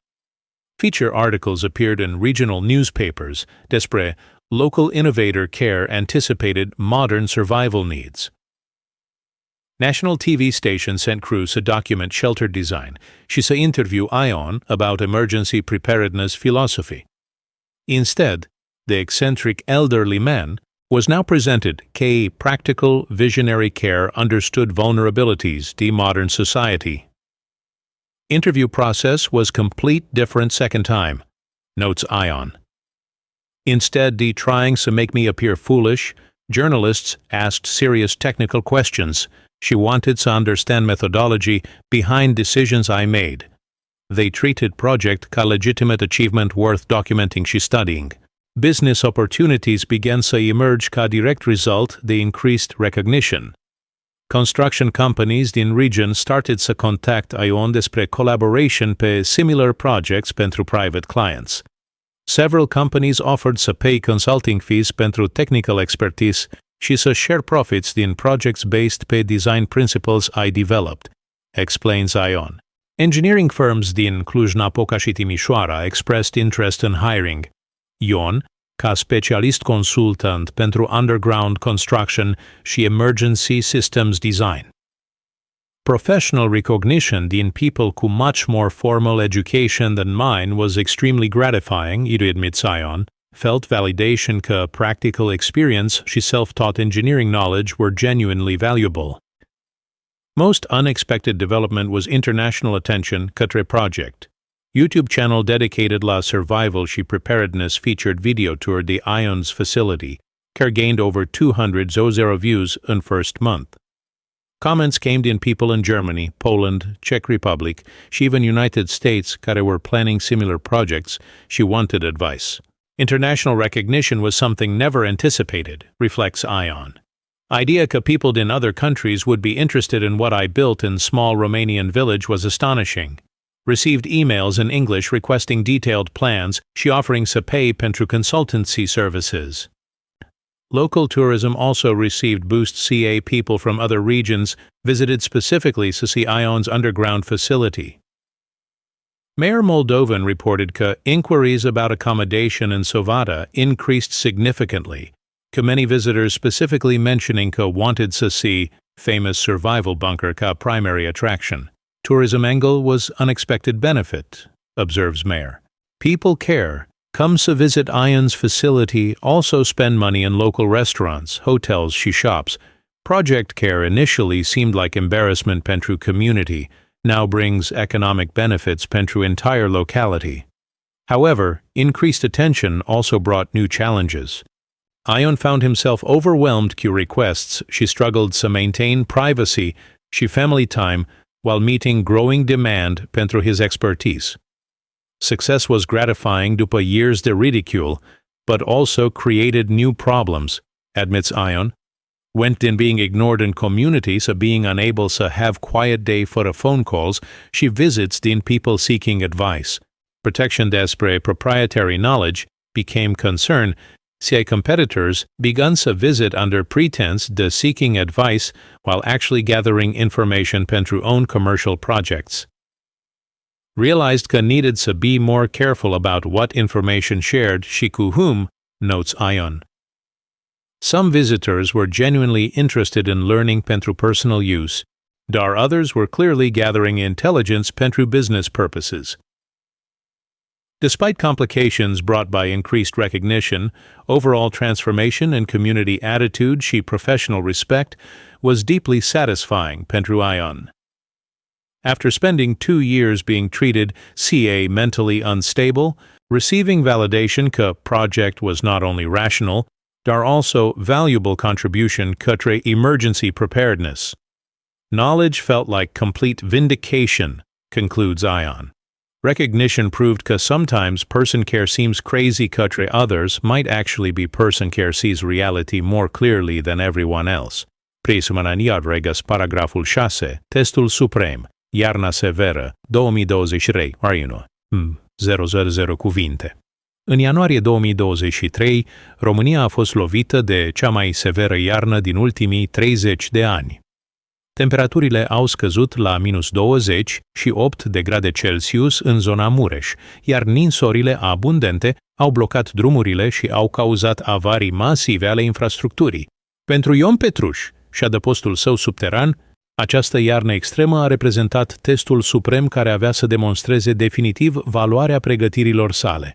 S1: Feature articles appeared in regional newspapers despre local innovator care anticipated modern survival needs. National TV station sent crews to document shelter design și să interview Ion about emergency preparedness philosophy. Instead, the eccentric elderly man was now presented a practical visionary care understood vulnerabilities de modern society. Interview process was complete different second time, notes Ion. Instead de trying to make me appear foolish, journalists asked serious technical questions. She wanted to understand methodology behind decisions I made. They treated project ca legitimate achievement worth documenting și studying. Business opportunities began to emerge ca direct result de increased recognition. Construction companies din region started to contact Ion despre collaboration pe similar projects pentru private clients. Several companies offered to pay consulting fees pentru technical expertise și să share profits din projects based pe design principles I developed, explains Ion. Engineering firms din Cluj-Napoca și Timișoara expressed interest in hiring Ion ca specialist consultant pentru underground construction și emergency systems design. Professional recognition din people cu much more formal education than mine was extremely gratifying, it admits Ion. Felt validation că practical experience și self-taught engineering knowledge were genuinely valuable. Most unexpected development was international attention către project. YouTube channel dedicated la survival și preparedness featured video tour de Ion's facility, care gained over 200,000 views in first month. Comments came in people in Germany, Poland, Czech Republic, și even United States care were planning similar projects și wanted advice. International recognition was something never anticipated, reflects Ion. Idea că people in other countries would be interested in what I built in small Romanian village was astonishing. Received emails in English requesting detailed plans și offering să pay pentru consultancy services. Local tourism also received boost ca people from other regions visited specifically to see Ion's underground facility. Mayor Moldovan reported că inquiries about accommodation in Sovata increased significantly, că many visitors specifically mentioning că wanted to see famous survival bunker ca primary attraction. Tourism angle was unexpected benefit, observes Mayor. People care, come to visit Ion's facility, also spend money in local restaurants, hotels și shops. Project care initially seemed like embarrassment pentru community, now brings economic benefits pentru entire locality. However, increased attention also brought new challenges. Ion found himself overwhelmed cu requests și struggled to maintain privacy și family time while meeting growing demand pentru his expertise. Success was gratifying după years de ridicule, but also created new problems, admits Ion. Went din being ignored in community to being unable to have quiet day fără phone calls și visits din people seeking advice. Protection despre proprietary knowledge became concern, CI competitors begun to visit under pretense de seeking advice while actually gathering information pentru own commercial projects. Realized că needed to be more careful about what information shared și cu whom, notes Ion. Some visitors were genuinely interested in learning pentru personal use, dar others were clearly gathering intelligence pentru business purposes. Despite complications brought by increased recognition, overall transformation in community attitude și professional respect was deeply satisfying pentru Ion. After spending 2 years being treated ca mentally unstable, receiving validation că project was not only rational, dar also valuable contribution către emergency preparedness. Knowledge felt like complete vindication, concludes Ion. Recognition proved that sometimes person care seems crazy către others might actually be person care sees reality more clearly than everyone else. Presumănaniar regas paragraful 6, testul suprem, iarna severă, 2023, Ariano. 000 cuvinte. În ianuarie 2023, România a fost lovită de cea mai severă iarnă din ultimii 30 de ani. Temperaturile au scăzut la -20 și 8 de grade Celsius în zona Mureș, iar ninsorile abundente au blocat drumurile și au cauzat avarii masive ale infrastructurii. Pentru Ion Petruș și adăpostul său subteran, această iarnă extremă a reprezentat testul suprem care avea să demonstreze definitiv valoarea pregătirilor sale.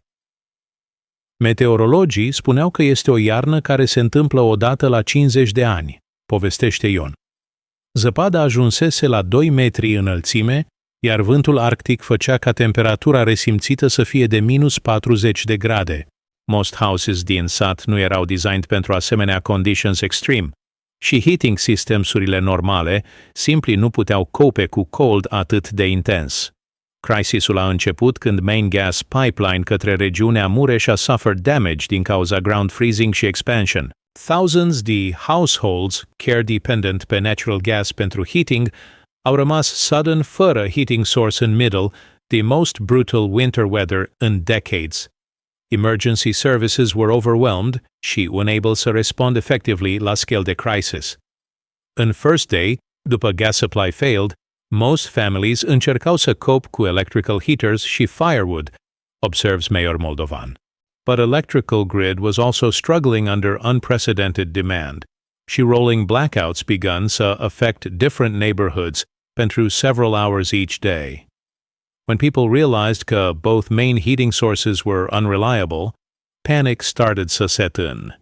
S1: Meteorologii spuneau că este o iarnă care se întâmplă odată la 50 de ani, povestește Ion. Zăpada ajunsese la 2 metri înălțime, iar vântul arctic făcea ca temperatura resimțită să fie de -40 de grade. Most houses din sat nu erau designed pentru asemenea conditions extreme și heating systems-urile normale simpli nu puteau cope cu cold atât de intens. Crisisul a început când main gas pipeline către regiunea Mureș a suffered damage din cauza ground freezing și expansion. Thousands de households care-dependent pe natural gas pentru heating au rămas sudden fără heating source in middle, the most brutal winter weather in decades. Emergency services were overwhelmed și unable to respond effectively la scale de crisis. In first day, după gas supply failed, most families încercau să cope cu electrical heaters și firewood, observes Mayor Moldovan. But electrical grid was also struggling under unprecedented demand. She rolling blackouts begun to affect different neighborhoods pentru several hours each day. When people realized that both main heating sources were unreliable, panic started to set in.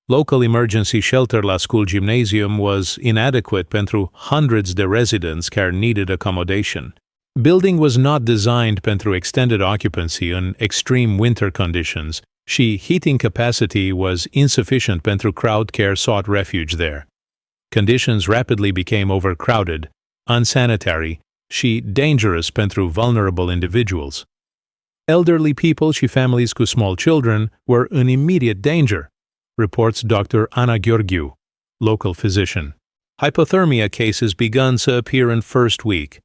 S1: Local emergency shelter la school gymnasium was inadequate pentru hundreds de residents care needed accommodation. Building was not designed pentru extended occupancy in extreme winter conditions, și heating capacity was insufficient pentru crowd care sought refuge there. Conditions rapidly became overcrowded, unsanitary, și dangerous pentru vulnerable individuals. Elderly people și families cu small children were in immediate danger, reports Dr. Ana Gheorghiu, local physician. Hypothermia cases begun to appear in first week.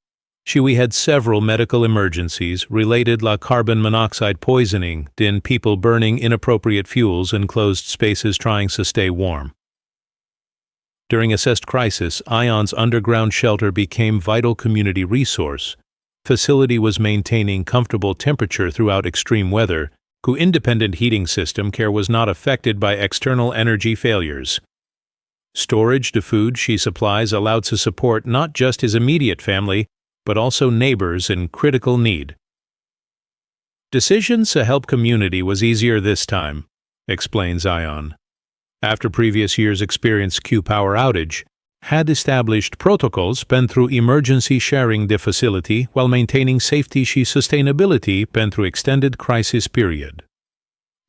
S1: We had several medical emergencies related la carbon monoxide poisoning din people burning inappropriate fuels in closed spaces trying to stay warm. During assessed crisis, Ion's underground shelter became vital community resource. Facility was maintaining comfortable temperature throughout extreme weather. Cu independent heating system care was not affected by external energy failures. Storage de food și supplies allowed to support not just his immediate family, but also neighbors in critical need. Decisions to help community was easier this time, explains Ion. After previous year's experienced Q-Power outage, had established protocols pentru emergency sharing de facility while maintaining safety și sustainability pentru extended crisis period.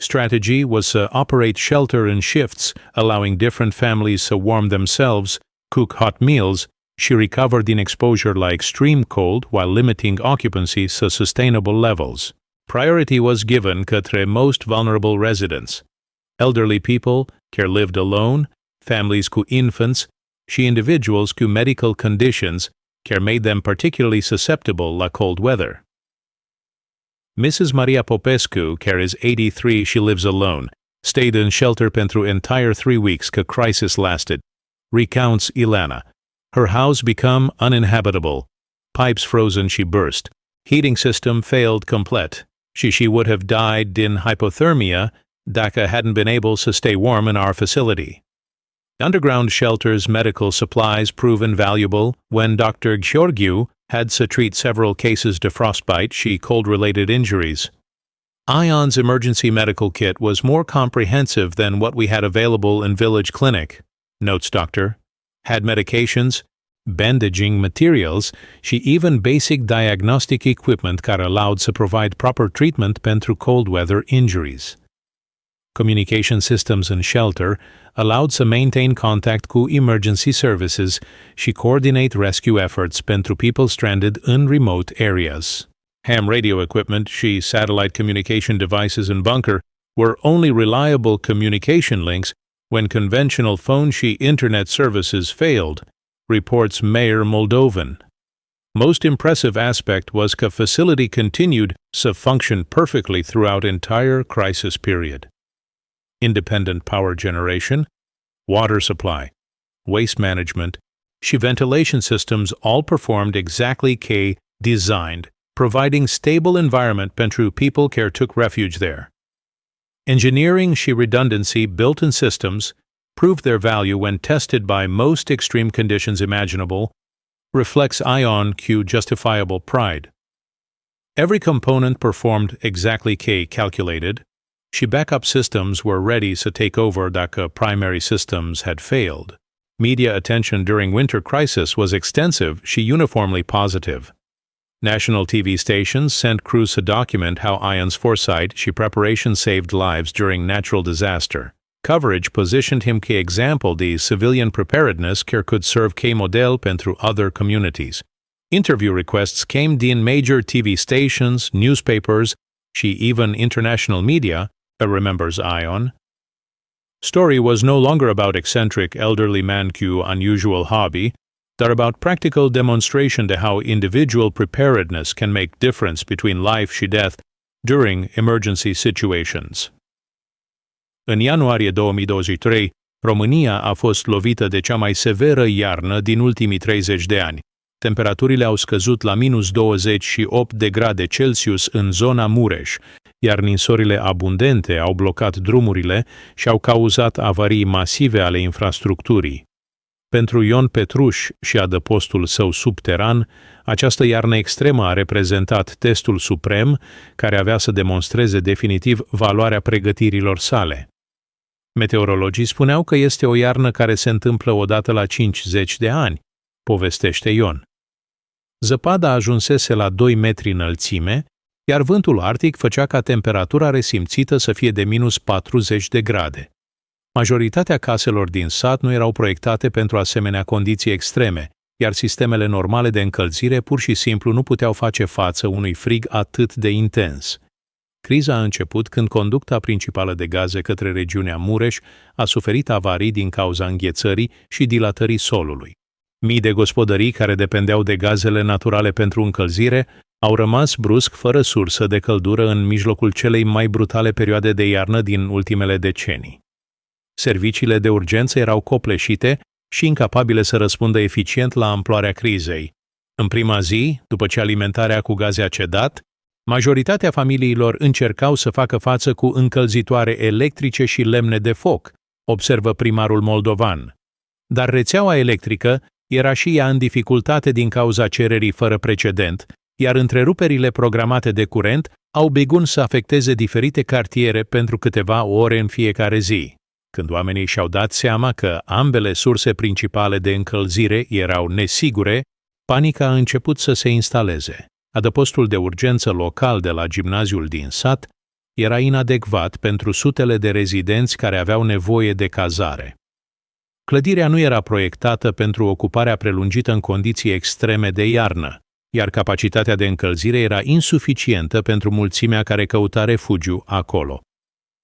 S1: Strategy was to operate shelter in shifts, allowing different families to warm themselves, cook hot meals, She recovered in exposure like extreme cold while limiting occupancy to sustainable levels. Priority was given către most vulnerable residents, elderly people care lived alone, families cu infants, și individuals cu medical conditions care made them particularly susceptible la cold weather. Mrs. Maria Popescu, care is 83, she lives alone, stayed in shelter pentru entire 3 weeks că crisis lasted, recounts Ilana. Her house became uninhabitable, pipes frozen she burst, heating system failed complete. She would have died din hypothermia dacă hadn't been able to stay warm in our facility. Underground shelters' medical supplies proved invaluable when Dr. Gheorghiu had to treat several cases of frostbite and cold-related injuries. Ion's emergency medical kit was more comprehensive than what we had available in village clinic, notes Doctor. Had medications, bandaging materials, and even basic diagnostic equipment care allowed to provide proper treatment pentru cold weather injuries. Communication systems in shelter allowed to maintain contact cu emergency services și coordinate rescue efforts pentru people stranded in remote areas. Ham radio equipment și satellite communication devices in bunker were only reliable communication links when conventional phone și internet services failed, reports Mayor Moldovan. Most impressive aspect was the facility continued to function perfectly throughout entire crisis period. Independent power generation, water supply, waste management, și ventilation systems all performed exactly ca designed, providing stable environment pentru people care took refuge there. Engineering și redundancy built-in systems proved their value when tested by most extreme conditions imaginable, reflects Ion Q justifiable pride. Every component performed exactly ca calculated, și backup systems were ready to take over dacă primary systems had failed. Media attention during winter crisis was extensive și uniformly positive. National TV stations sent crews to document how Ion's foresight și preparation saved lives during natural disaster. Coverage positioned him ca example de civilian preparedness care could serve ca model pentru other communities. Interview requests came din major TV stations, newspapers, și even international media, remembers Ion. Story was no longer about eccentric elderly man cu unusual hobby, but about practical demonstration to how individual preparedness can make difference between life și death during emergency situations. În ianuarie 2023, România a fost lovită de cea mai severă iarnă din ultimii 30 de ani. Temperaturile au scăzut la minus 28 de grade Celsius în zona Mureș, iar ninsorile abundente au blocat drumurile și au cauzat avarii masive ale infrastructurii. Pentru Ion Petruș și adăpostul său subteran, această iarnă extremă a reprezentat testul suprem care avea să demonstreze definitiv valoarea pregătirilor sale. Meteorologii spuneau că este o iarnă care se întâmplă odată la 50 de ani, povestește Ion. Zăpada ajunsese la 2 metri înălțime, iar vântul arctic făcea ca temperatura resimțită să fie de minus 40 de grade. Majoritatea caselor din sat nu erau proiectate pentru asemenea condiții extreme, iar sistemele normale de încălzire pur și simplu nu puteau face față unui frig atât de intens. Criza a început când conducta principală de gaze către regiunea Mureș a suferit avarii din cauza înghețării și dilatării solului. Mii de gospodării care dependeau de gazele naturale pentru încălzire au rămas brusc fără sursă de căldură în mijlocul celei mai brutale perioade de iarnă din ultimele decenii. Serviciile de urgență erau copleșite și incapabile să răspundă eficient la amploarea crizei. În prima zi, după ce alimentarea cu gaze a cedat, majoritatea familiilor încercau să facă față cu încălzitoare electrice și lemne de foc, observă primarul moldovan. Dar rețeaua electrică era și ea în dificultate din cauza cererii fără precedent, iar întreruperile programate de curent au begun să afecteze diferite cartiere pentru câteva ore în fiecare zi. Când oamenii și-au dat seama că ambele surse principale de încălzire erau nesigure, panica a început să se instaleze. Adăpostul de urgență local de la gimnaziul din sat era inadecvat pentru sutele de rezidenți care aveau nevoie de cazare. Clădirea nu era proiectată pentru ocuparea prelungită în condiții extreme de iarnă, iar capacitatea de încălzire era insuficientă pentru mulțimea care căuta refugiu acolo.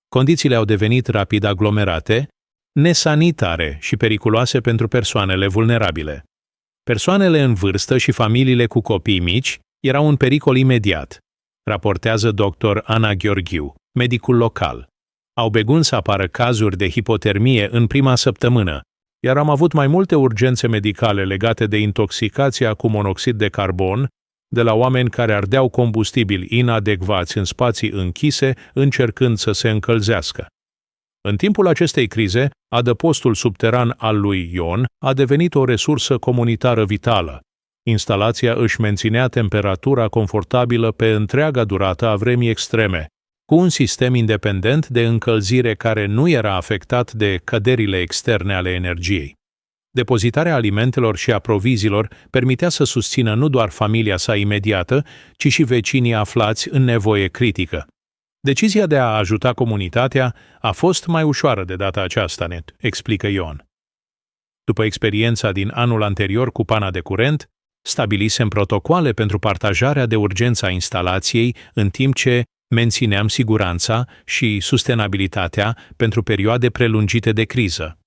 S1: Condițiile au devenit rapid aglomerate, nesanitare și periculoase pentru persoanele vulnerabile. Persoanele în vârstă și familiile cu copii mici erau în pericol imediat, raportează dr. Ana Gheorghiu, medicul local. Au begun să apară cazuri de hipotermie în prima săptămână, iar am avut mai multe urgențe medicale legate de intoxicația cu monoxid de carbon, de la oameni care ardeau combustibili inadecvați în spații închise, încercând să se încălzească. În timpul acestei crize, adăpostul subteran al lui Ion a devenit o resursă comunitară vitală. Instalația își menținea temperatura confortabilă pe întreaga durată a vremii extreme, cu un sistem independent de încălzire care nu era afectat de căderile externe ale energiei. Depozitarea alimentelor și a proviziilor permitea să susțină nu doar familia sa imediată, ci și vecinii aflați în nevoie critică. Decizia de a ajuta comunitatea a fost mai ușoară de data aceasta, explică Ion. După experiența din anul anterior cu pana de curent, stabilisem protocoale pentru partajarea de urgență a instalației, în timp ce mențineam siguranța și sustenabilitatea pentru perioade prelungite de criză.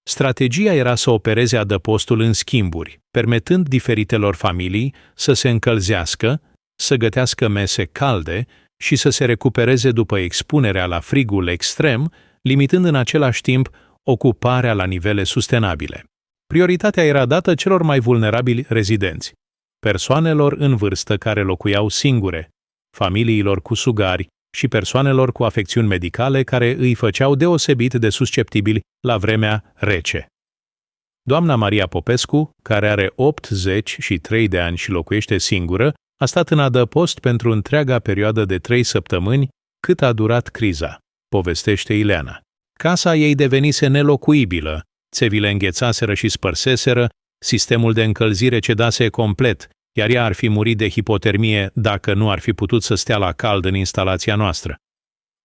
S1: Strategia era să opereze adăpostul în schimburi, permitând diferitelor familii să se încălzească, să gătească mese calde și să se recupereze după expunerea la frigul extrem, limitând în același timp ocuparea la nivele sustenabile. Prioritatea era dată celor mai vulnerabili rezidenți, persoanelor în vârstă care locuiau singure, familiilor cu sugari și persoanelor cu afecțiuni medicale care îi făceau deosebit de susceptibili la vremea rece. Doamna Maria Popescu, care are 83 de ani și locuiește singură, a stat în adăpost pentru întreaga perioadă de 3 săptămâni cât a durat criza, povestește Ileana. Casa ei devenise nelocuibilă, țevile înghețaseră și spărseseră, sistemul de încălzire cedase complet, iar ea ar fi murit de hipotermie dacă nu ar fi putut să stea la cald în instalația noastră.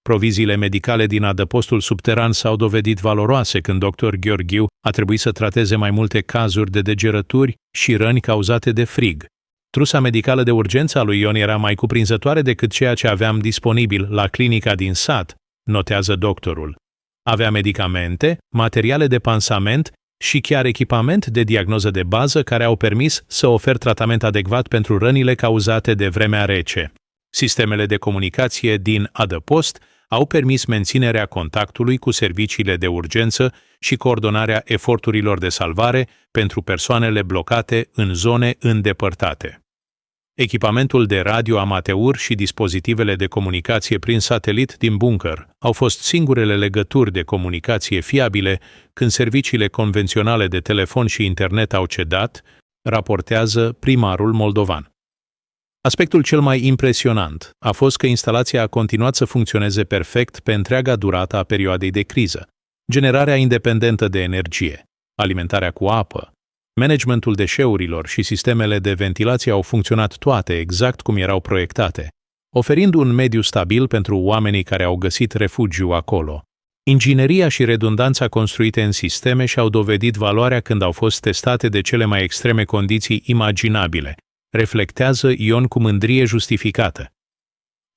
S1: Proviziile medicale din adăpostul subteran s-au dovedit valoroase când dr. Gheorghiu a trebuit să trateze mai multe cazuri de degerături și răni cauzate de frig. Trusa medicală de urgență a lui Ion era mai cuprinzătoare decât ceea ce aveam disponibil la clinica din sat, notează doctorul. Avea medicamente, materiale de pansament și chiar echipament de diagnoză de bază care au permis să ofer tratament adecvat pentru rănile cauzate de vremea rece. Sistemele de comunicație din adăpost au permis menținerea contactului cu serviciile de urgență și coordonarea eforturilor de salvare pentru persoanele blocate în zone îndepărtate. Echipamentul de radio amateur și dispozitivele de comunicație prin satelit din bunker au fost singurele legături de comunicație fiabile când serviciile convenționale de telefon și internet au cedat, raportează primarul moldovan. Aspectul cel mai impresionant a fost că instalația a continuat să funcționeze perfect pe întreaga durată a perioadei de criză. Generarea independentă de energie, alimentarea cu apă, managementul deșeurilor și sistemele de ventilație au funcționat toate exact cum erau proiectate, oferind un mediu stabil pentru oamenii care au găsit refugiu acolo. Ingineria și redundanța construite în sisteme și-au dovedit valoarea când au fost testate de cele mai extreme condiții imaginabile, reflectează Ion cu mândrie justificată.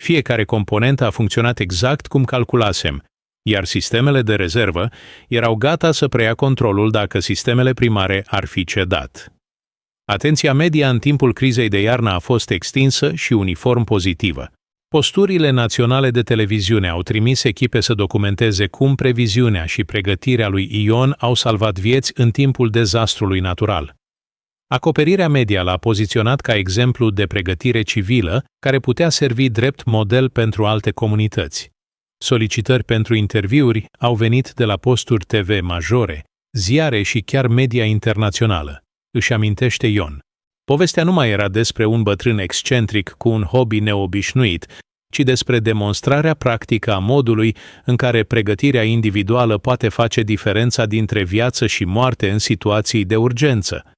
S1: Fiecare componentă a funcționat exact cum calculasem, iar sistemele de rezervă erau gata să preia controlul dacă sistemele primare ar fi cedat. Atenția media în timpul crizei de iarnă a fost extinsă și uniform pozitivă. Posturile naționale de televiziune au trimis echipe să documenteze cum previziunea și pregătirea lui Ion au salvat vieți în timpul dezastrului natural. Acoperirea media l-a poziționat ca exemplu de pregătire civilă care putea servi drept model pentru alte comunități. Solicitări pentru interviuri au venit de la posturi TV majore, ziare și chiar media internațională, își amintește Ion. Povestea nu mai era despre un bătrân excentric cu un hobby neobișnuit, ci despre demonstrarea practică a modului în care pregătirea individuală poate face diferența dintre viață și moarte în situații de urgență.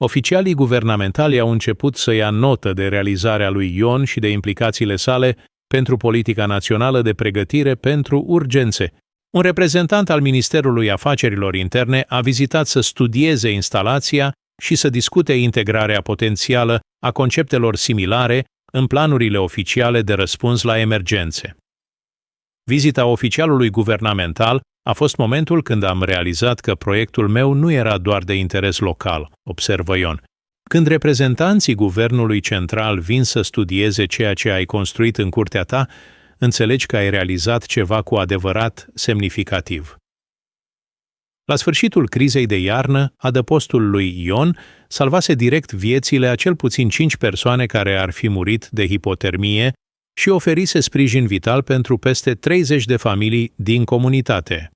S1: Oficialii guvernamentali au început să ia notă de realizarea lui Ion și de implicațiile sale pentru politica națională de pregătire pentru urgențe, Un reprezentant al Ministerului Afacerilor Interne a vizitat să studieze instalația și să discute integrarea potențială a conceptelor similare în planurile oficiale de răspuns la emergențe. Vizita oficialului guvernamental a fost momentul când am realizat că proiectul meu nu era doar de interes local, observă Ion. Când reprezentanții guvernului central vin să studieze ceea ce ai construit în curtea ta, înțelegi că ai realizat ceva cu adevărat semnificativ. La sfârșitul crizei de iarnă, adăpostul lui Ion salvase direct viețile a cel puțin 5 persoane care ar fi murit de hipotermie și oferise sprijin vital pentru peste 30 de familii din comunitate.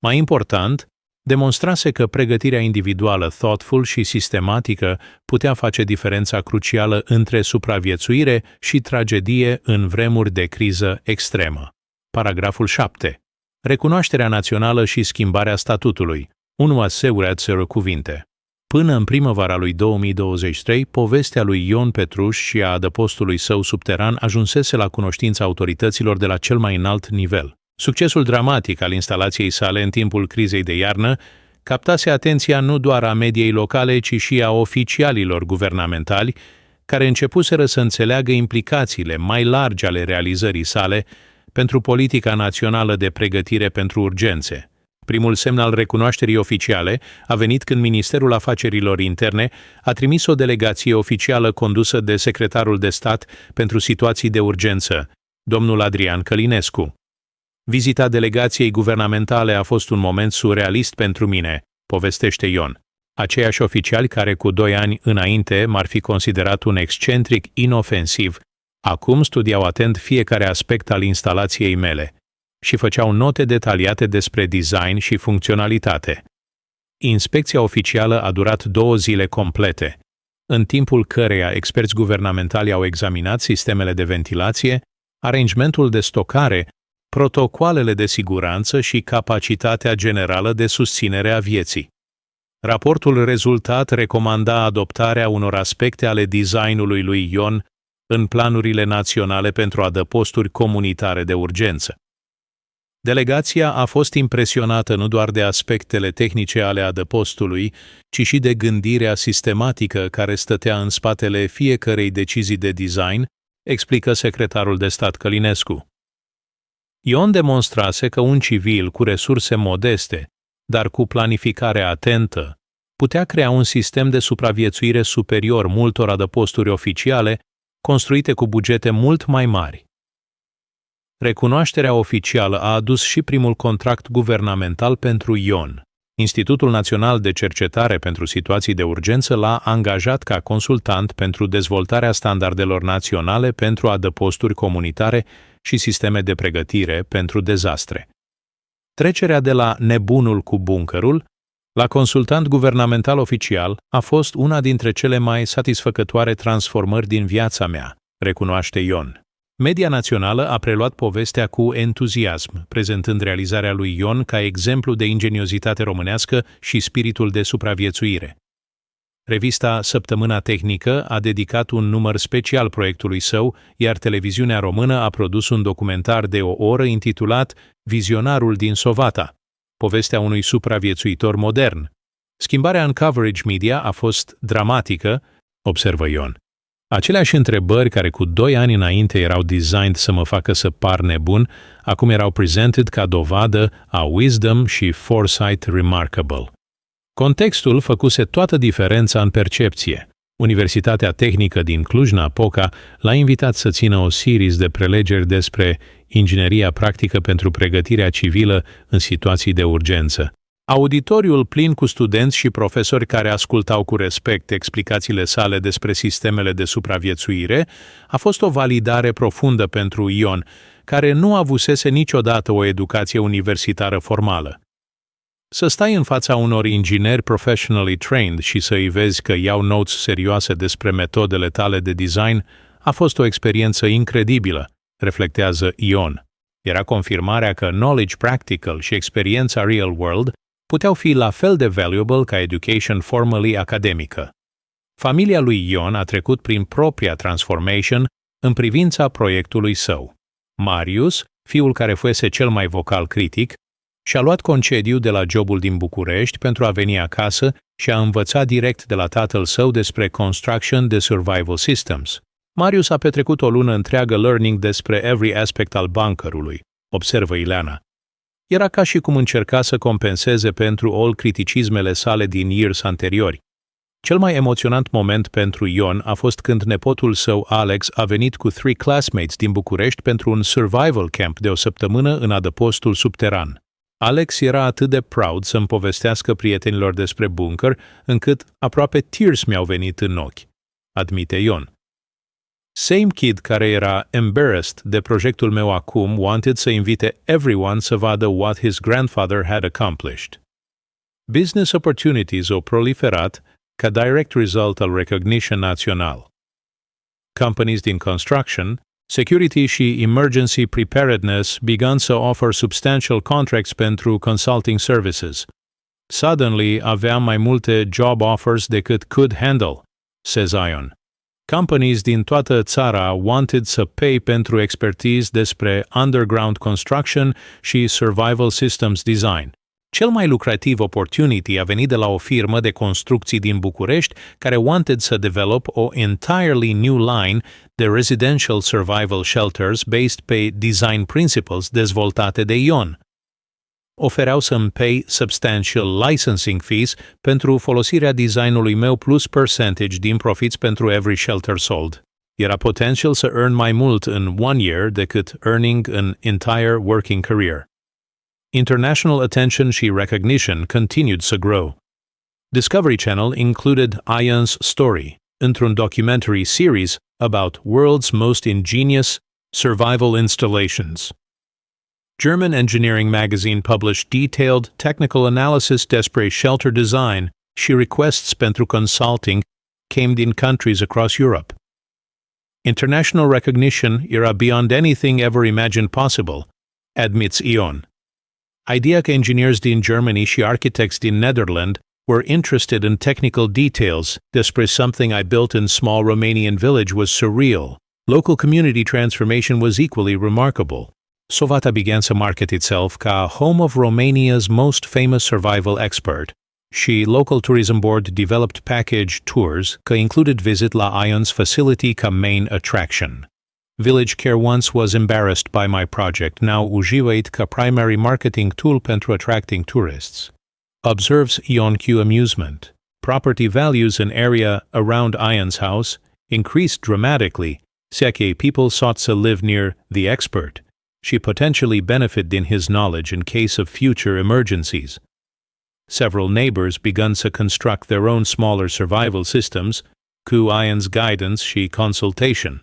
S1: Mai important, demonstrase că pregătirea individuală thoughtful și sistematică putea face diferența crucială între supraviețuire și tragedie în vremuri de criză extremă. Paragraful 7. Recunoașterea națională și schimbarea statutului. 1 aseurați cuvinte. Până în primăvara lui 2023, povestea lui Ion Petruș și a adăpostului său subteran ajunsese la cunoștința autorităților de la cel mai înalt nivel. Succesul dramatic al instalației sale în timpul crizei de iarnă captase atenția nu doar a mediei locale, ci și a oficialilor guvernamentali, care începuseră să înțeleagă implicațiile mai largi ale realizării sale pentru politica națională de pregătire pentru urgențe. Primul semn al recunoașterii oficiale a venit când Ministerul Afacerilor Interne a trimis o delegație oficială condusă de secretarul de stat pentru situații de urgență, domnul Adrian Călinescu. Vizita delegației guvernamentale a fost un moment surrealist pentru mine, povestește Ion. Aceiași oficiali care cu 2 ani înainte m-ar fi considerat un excentric inofensiv, acum studiau atent fiecare aspect al instalației mele și făceau note detaliate despre design și funcționalitate. Inspecția oficială a durat 2 zile complete, în timpul căreia experți guvernamentali au examinat sistemele de ventilație, arangementul de stocare, protocoalele de siguranță și capacitatea generală de susținere a vieții. Raportul rezultat recomanda adoptarea unor aspecte ale designului lui Ion în planurile naționale pentru adăposturi comunitare de urgență. Delegația a fost impresionată nu doar de aspectele tehnice ale adăpostului, ci și de gândirea sistematică care stătea în spatele fiecărei decizii de design, explică secretarul de stat Călinescu. Ion demonstrase că un civil cu resurse modeste, dar cu planificare atentă, putea crea un sistem de supraviețuire superior multor adăposturi oficiale, construite cu bugete mult mai mari. Recunoașterea oficială a adus și primul contract guvernamental pentru Ion. Institutul Național de Cercetare pentru Situații de Urgență l-a angajat ca consultant pentru dezvoltarea standardelor naționale pentru adăposturi comunitare și sisteme de pregătire pentru dezastre. Trecerea de la nebunul cu buncărul la consultant guvernamental oficial a fost una dintre cele mai satisfăcătoare transformări din viața mea, recunoaște Ion. Media națională a preluat povestea cu entuziasm, prezentând realizarea lui Ion ca exemplu de ingeniozitate românească și spiritul de supraviețuire. Revista Săptămâna Tehnică a dedicat un număr special proiectului său, iar televiziunea română a produs un documentar de 1 oră intitulat Vizionarul din Sovata, povestea unui supraviețuitor modern. Schimbarea în coverage media a fost dramatică, observă Ion. Aceleași întrebări care cu 2 ani înainte erau designed să mă facă să par nebun, acum erau presented ca dovadă a wisdom și foresight remarkable. Contextul făcuse toată diferența în percepție. Universitatea Tehnică din Cluj-Napoca l-a invitat să țină o serie de prelegeri despre ingineria practică pentru pregătirea civilă în situații de urgență. Auditoriul plin cu studenți și profesori care ascultau cu respect explicațiile sale despre sistemele de supraviețuire a fost o validare profundă pentru Ion, care nu avusese niciodată o educație universitară formală. Să stai în fața unor ingineri professionally trained și să îi vezi că iau notes serioase despre metodele tale de design a fost o experiență incredibilă, reflectează Ion. Era confirmarea că knowledge practical și experiența real world puteau fi la fel de valuable ca education formally academică. Familia lui Ion a trecut prin propria transformation în privința proiectului său. Marius, fiul care fusese cel mai vocal critic, Și-a luat concediu de la jobul din București pentru a veni acasă și a învățat direct de la tatăl său despre construction de survival systems. Marius a petrecut o lună întreagă learning despre every aspect al bunkerului, observă Ileana. Era ca și cum încerca să compenseze pentru all criticismele sale din years anteriori. Cel mai emoționant moment pentru Ion a fost când nepotul său, Alex, a venit cu 3 classmates din București pentru un survival camp de o săptămână în adăpostul subteran. Alex era atât de proud să-mi povestească prietenilor despre bunker, încât aproape tears mi-au venit în ochi, admite Ion. Same kid care era embarrassed de proiectul meu acum wanted să invite everyone să vadă what his grandfather had accomplished. Business opportunities au proliferat ca direct result al recognition național. Companies din construction, security și emergency preparedness began să offer substantial contracts pentru consulting services. Suddenly aveam mai multe job offers decât could handle, says Ion. Companies din toată țara wanted să pay pentru expertise despre underground construction și survival systems design. Cel mai lucrativ opportunity a venit de la o firmă de construcții din București care wanted să develop o entirely new line de residential survival shelters based pe design principles dezvoltate de Ion. Ofereau să-mi pay substantial licensing fees pentru folosirea designului meu plus percentage din profits pentru every shelter sold. Era potential să earn mai mult în 1 year decât earning an entire working career. International attention și recognition continued to grow. Discovery Channel included Ion's story într-un documentary series about world's most ingenious survival installations. German engineering magazine published detailed technical analysis despre shelter design și requests pentru consulting came din countries across Europe. International recognition era beyond anything ever imagined possible, admits Ion. Idea că engineers din Germany și architects din Netherlands were interested in technical details despre something I built in small Romanian village was surreal. Local community transformation was equally remarkable. Sovata began to market itself ca home of Romania's most famous survival expert, și Local Tourism Board developed package tours că included visit la Ion's facility ca main attraction. Village Care once was embarrassed by my project, now ujiwait ca primary marketing tool pentru attracting tourists. Observes Ion Q amusement. Property values in area around Ion's house increased dramatically, seke people sought to live near the expert. She potentially benefit in his knowledge in case of future emergencies. Several neighbors began to construct their own smaller survival systems, cu Ion's guidance și consultation.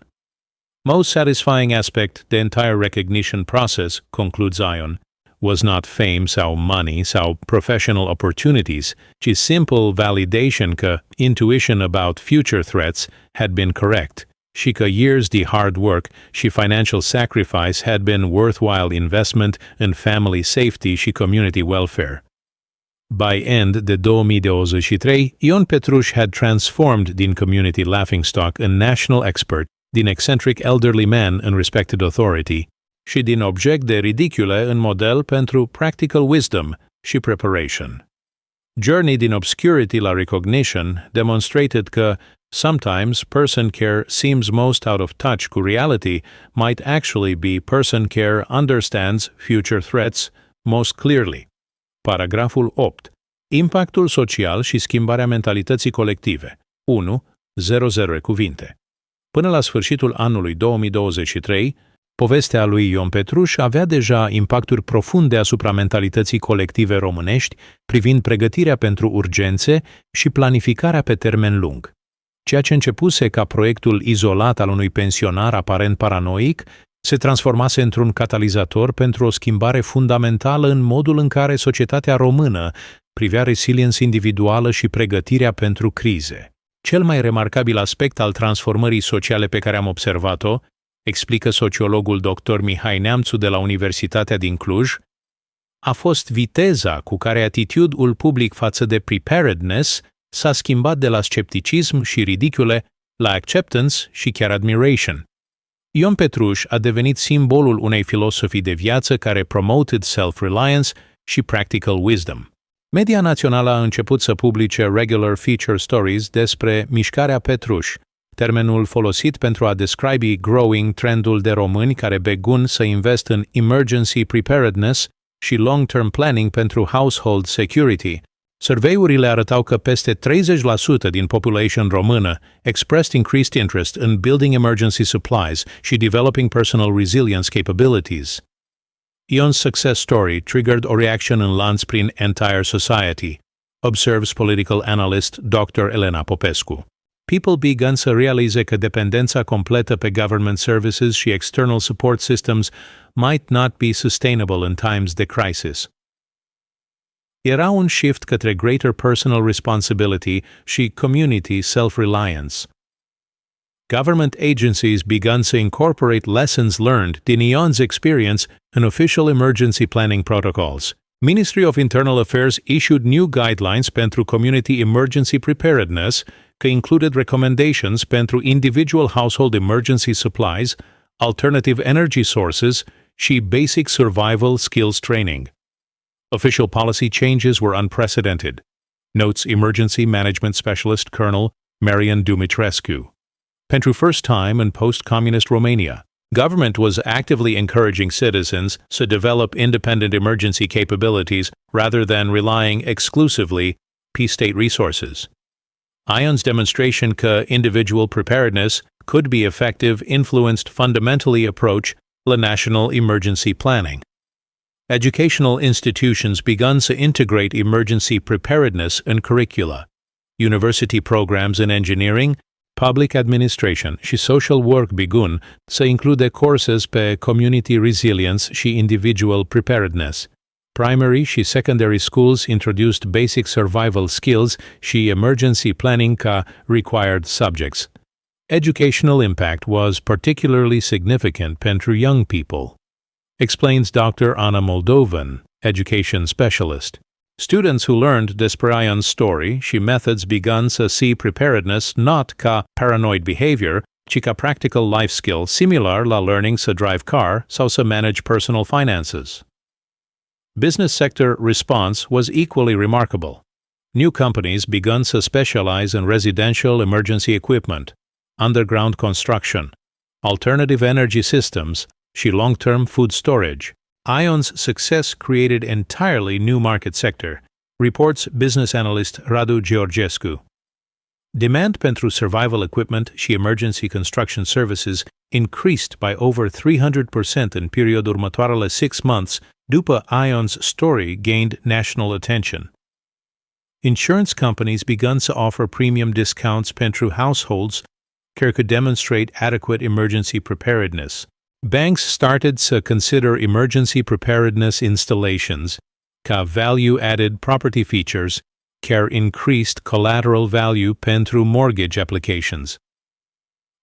S1: Most satisfying aspect the entire recognition process, concludes Ion, was not fame sau money sau professional opportunities, ci simple validation că intuition about future threats had been correct, și că years de hard work și financial sacrifice had been worthwhile investment in family safety și community welfare. By end de 2023, Ion Petruș had transformed din community laughingstock a national expert, din eccentric elderly man in respected authority, și din obiect de ridicule în model pentru practical wisdom și preparation. Journey din obscurity la recognition demonstrated că sometimes person care seems most out of touch cu reality might actually be person care understands future threats most clearly. Paragraful 8. Impactul social și schimbarea mentalității colective. 1.00 cuvinte. Până la sfârșitul anului 2023, povestea lui Ion Petruș avea deja impacturi profunde asupra mentalității colective românești privind pregătirea pentru urgențe și planificarea pe termen lung. Ceea ce începuse ca proiectul izolat al unui pensionar aparent paranoic se transformase într-un catalizator pentru o schimbare fundamentală în modul în care societatea română privea resiliență individuală și pregătirea pentru crize. Cel mai remarcabil aspect al transformării sociale pe care am observat-o, explică sociologul dr. Mihai Neamțu de la Universitatea din Cluj, a fost viteza cu care atitudul public față de preparedness s-a schimbat de la scepticism și ridicule la acceptance și chiar admiration. Ion Petruș a devenit simbolul unei filosofii de viață care promoted self-reliance și practical wisdom. Media națională a început să publice regular feature stories despre mișcarea Petruș, termenul folosit pentru a describe growing trendul de români care begun să invest în emergency preparedness și long-term planning pentru household security. Surveyurile arătau că peste 30% din population română expressed increased interest in building emergency supplies și developing personal resilience capabilities. Ion's success story triggered a reaction în lanț prin entire society, observes political analyst Dr. Elena Popescu. People began să realize că dependența completă pe government services și external support systems might not be sustainable in times de crisis. Era un shift către greater personal responsibility și community self-reliance. Government agencies began to incorporate lessons learned din Ion's experience in official emergency planning protocols. Ministry of Internal Affairs issued new guidelines pentru community emergency preparedness, că included recommendations pentru individual household emergency supplies, alternative energy sources și basic survival skills training. Official policy changes were unprecedented, notes Emergency Management Specialist Colonel Marian Dumitrescu. Pentru first time in post-communist Romania, government was actively encouraging citizens to develop independent emergency capabilities rather than relying exclusively on state resources. Ion's demonstration că individual preparedness could be effective influenced fundamentally approach la national emergency planning. Educational institutions began to integrate emergency preparedness in curricula. University programs in engineering, public administration și social work begun să include courses pe community resilience și individual preparedness. Primary și secondary schools introduced basic survival skills și emergency planning ca required subjects. Educational impact was particularly significant pentru young people, explains Dr. Anna Moldovan, education specialist. Students who learned despre Ion's story și methods began to see preparedness not ca paranoid behavior, ci ca practical life skill similar la learning to drive car sau to manage personal finances. Business sector response was equally remarkable. New companies began to specialize in residential emergency equipment, underground construction, alternative energy systems, și long-term food storage. Ion's success created entirely new market sector, reports business analyst Radu Georgescu. Demand pentru survival equipment și emergency construction services increased by over 300% in period următoarele 6 months după Ion's story gained national attention. Insurance companies began to offer premium discounts pentru households care could demonstrate adequate emergency preparedness. Banks started to consider emergency preparedness installations ca value-added property features care increased collateral value pentru mortgage applications.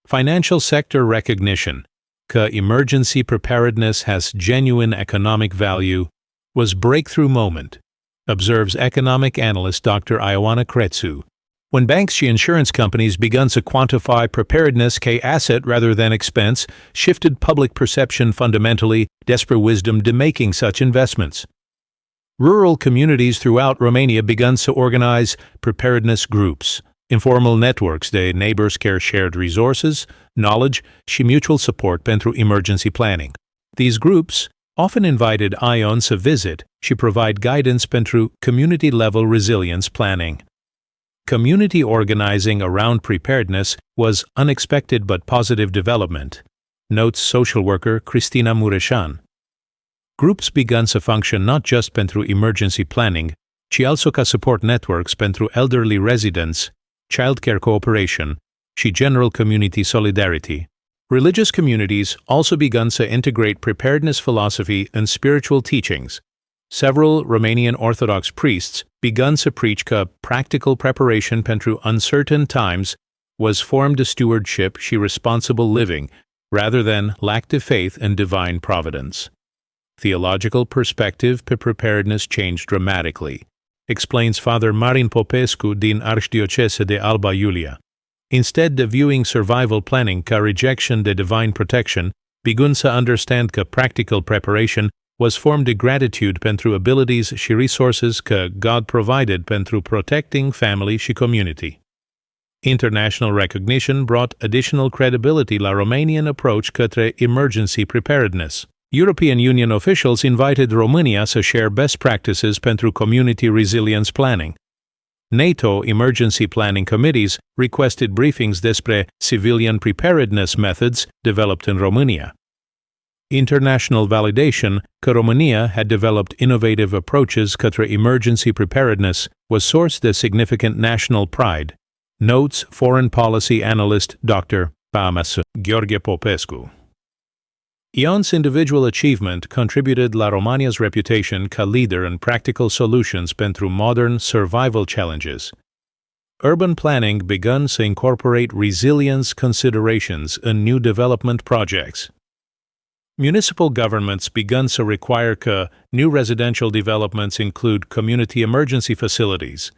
S1: Financial sector recognition că emergency preparedness has genuine economic value was breakthrough moment, observes economic analyst Dr. Ioana Crețu. When banks și insurance companies began to quantify preparedness ca asset rather than expense, shifted public perception fundamentally despre wisdom de making such investments. Rural communities throughout Romania began to organize preparedness groups, informal networks de neighbors care shared resources, knowledge și mutual support pentru emergency planning. These groups often invited Ion to visit și provide guidance pentru community-level resilience planning. Community organizing around preparedness was unexpected but positive development, notes social worker Cristina Mureșan. Groups began to function not just pentru emergency planning, ci also ca support networks pentru elderly residents, childcare cooperation, și general community solidarity. Religious communities also began to integrate preparedness philosophy and spiritual teachings. Several Romanian Orthodox priests began to preach că practical preparation pentru uncertain times was formed to stewardship și responsible living, rather than lack of faith in divine providence. Theological perspective pe preparedness changed dramatically, explains Father Marin Popescu din Archdiocese de Alba Iulia. Instead of viewing survival planning ca rejection de divine protection, begun to understand că practical preparation was formed de gratitude pentru abilities și resources că God provided pentru protecting family și community. International recognition brought additional credibility la Romanian approach către emergency preparedness. European Union officials invited România să share best practices pentru community resilience planning. NATO emergency planning committees requested briefings despre civilian preparedness methods developed in Romania. International validation că Romania had developed innovative approaches către emergency preparedness was source de significant national pride. Notes Foreign Policy Analyst Dr. Pamas Gheorghe Popescu. Ion's individual achievement contributed la Romania's reputation ca leader in practical solutions pentru modern survival challenges. Urban planning began to incorporate resilience considerations in new development projects. Municipal governments began to require că new residential developments include community emergency facilities,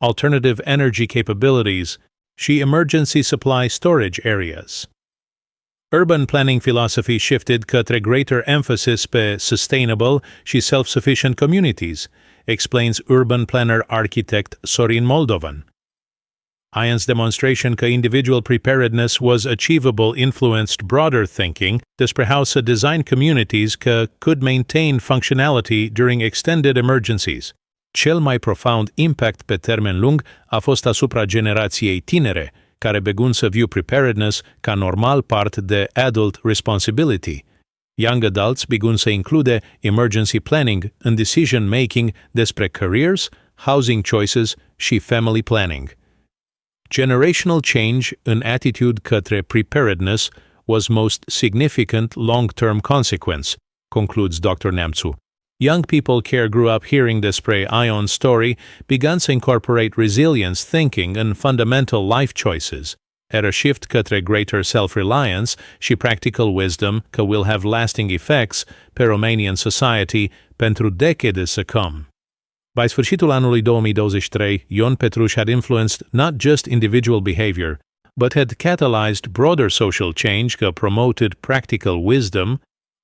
S1: alternative energy capabilities, și emergency supply storage areas. Urban planning philosophy shifted către greater emphasis pe sustainable și self-sufficient communities, explains urban planner architect Sorin Moldovan. Ion's demonstration că individual preparedness was achievable influenced broader thinking despre how to design communities că could maintain functionality during extended emergencies. Cel mai profound impact pe termen lung a fost asupra generației tinere, care begun să view preparedness ca normal part de adult responsibility. Young adults begun să include emergency planning în decision-making despre careers, housing choices și family planning. Generational change in attitude către preparedness was most significant long-term consequence, concludes Dr. Neamțu. Young people care grew up hearing despre Ion's story, began to incorporate resilience thinking in fundamental life choices, at a shift către greater self-reliance și practical wisdom că will have lasting effects pe Romanian society pentru decades să come. By sfârșitul anului 2023, Ion Petruș had influenced not just individual behavior, but had catalyzed broader social change that promoted practical wisdom,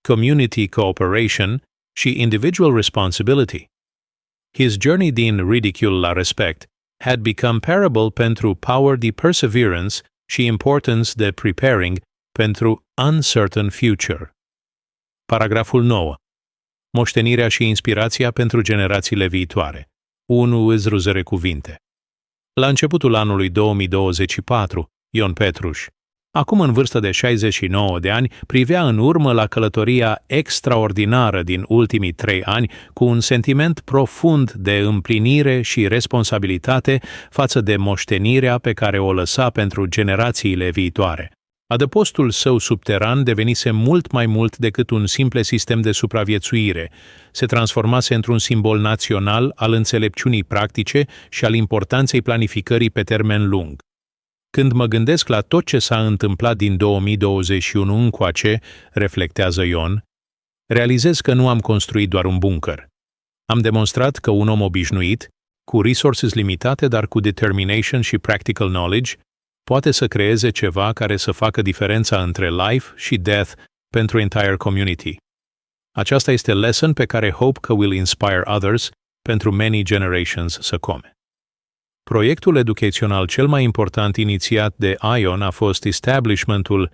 S1: community cooperation, și individual responsibility. His journey din ridicule la respect had become parable pentru power de perseverance și importance de preparing pentru uncertain future. Paragraful 9. Moștenirea și inspirația pentru generațiile viitoare. 1 îzruzere cuvinte. La începutul anului 2024, Ion Petruș, acum în vârstă de 69 de ani, privea în urmă la călătoria extraordinară din ultimii 3 ani cu un sentiment profund de împlinire și responsabilitate față de moștenirea pe care o lăsa pentru generațiile viitoare. Adăpostul său subteran devenise mult mai mult decât un simplu sistem de supraviețuire, se transformase într-un simbol național al înțelepciunii practice și al importanței planificării pe termen lung. Când mă gândesc la tot ce s-a întâmplat din 2021 încoace, reflectează Ion, realizez că nu am construit doar un bunker. Am demonstrat că un om obișnuit, cu resources limitate, dar cu determination și practical knowledge, poate să creeze ceva care să facă diferența între life și death pentru entire community. Aceasta este lesson pe care hope că will inspire others pentru many generations să come. Proiectul educațional cel mai important inițiat de Ion a fost establishmentul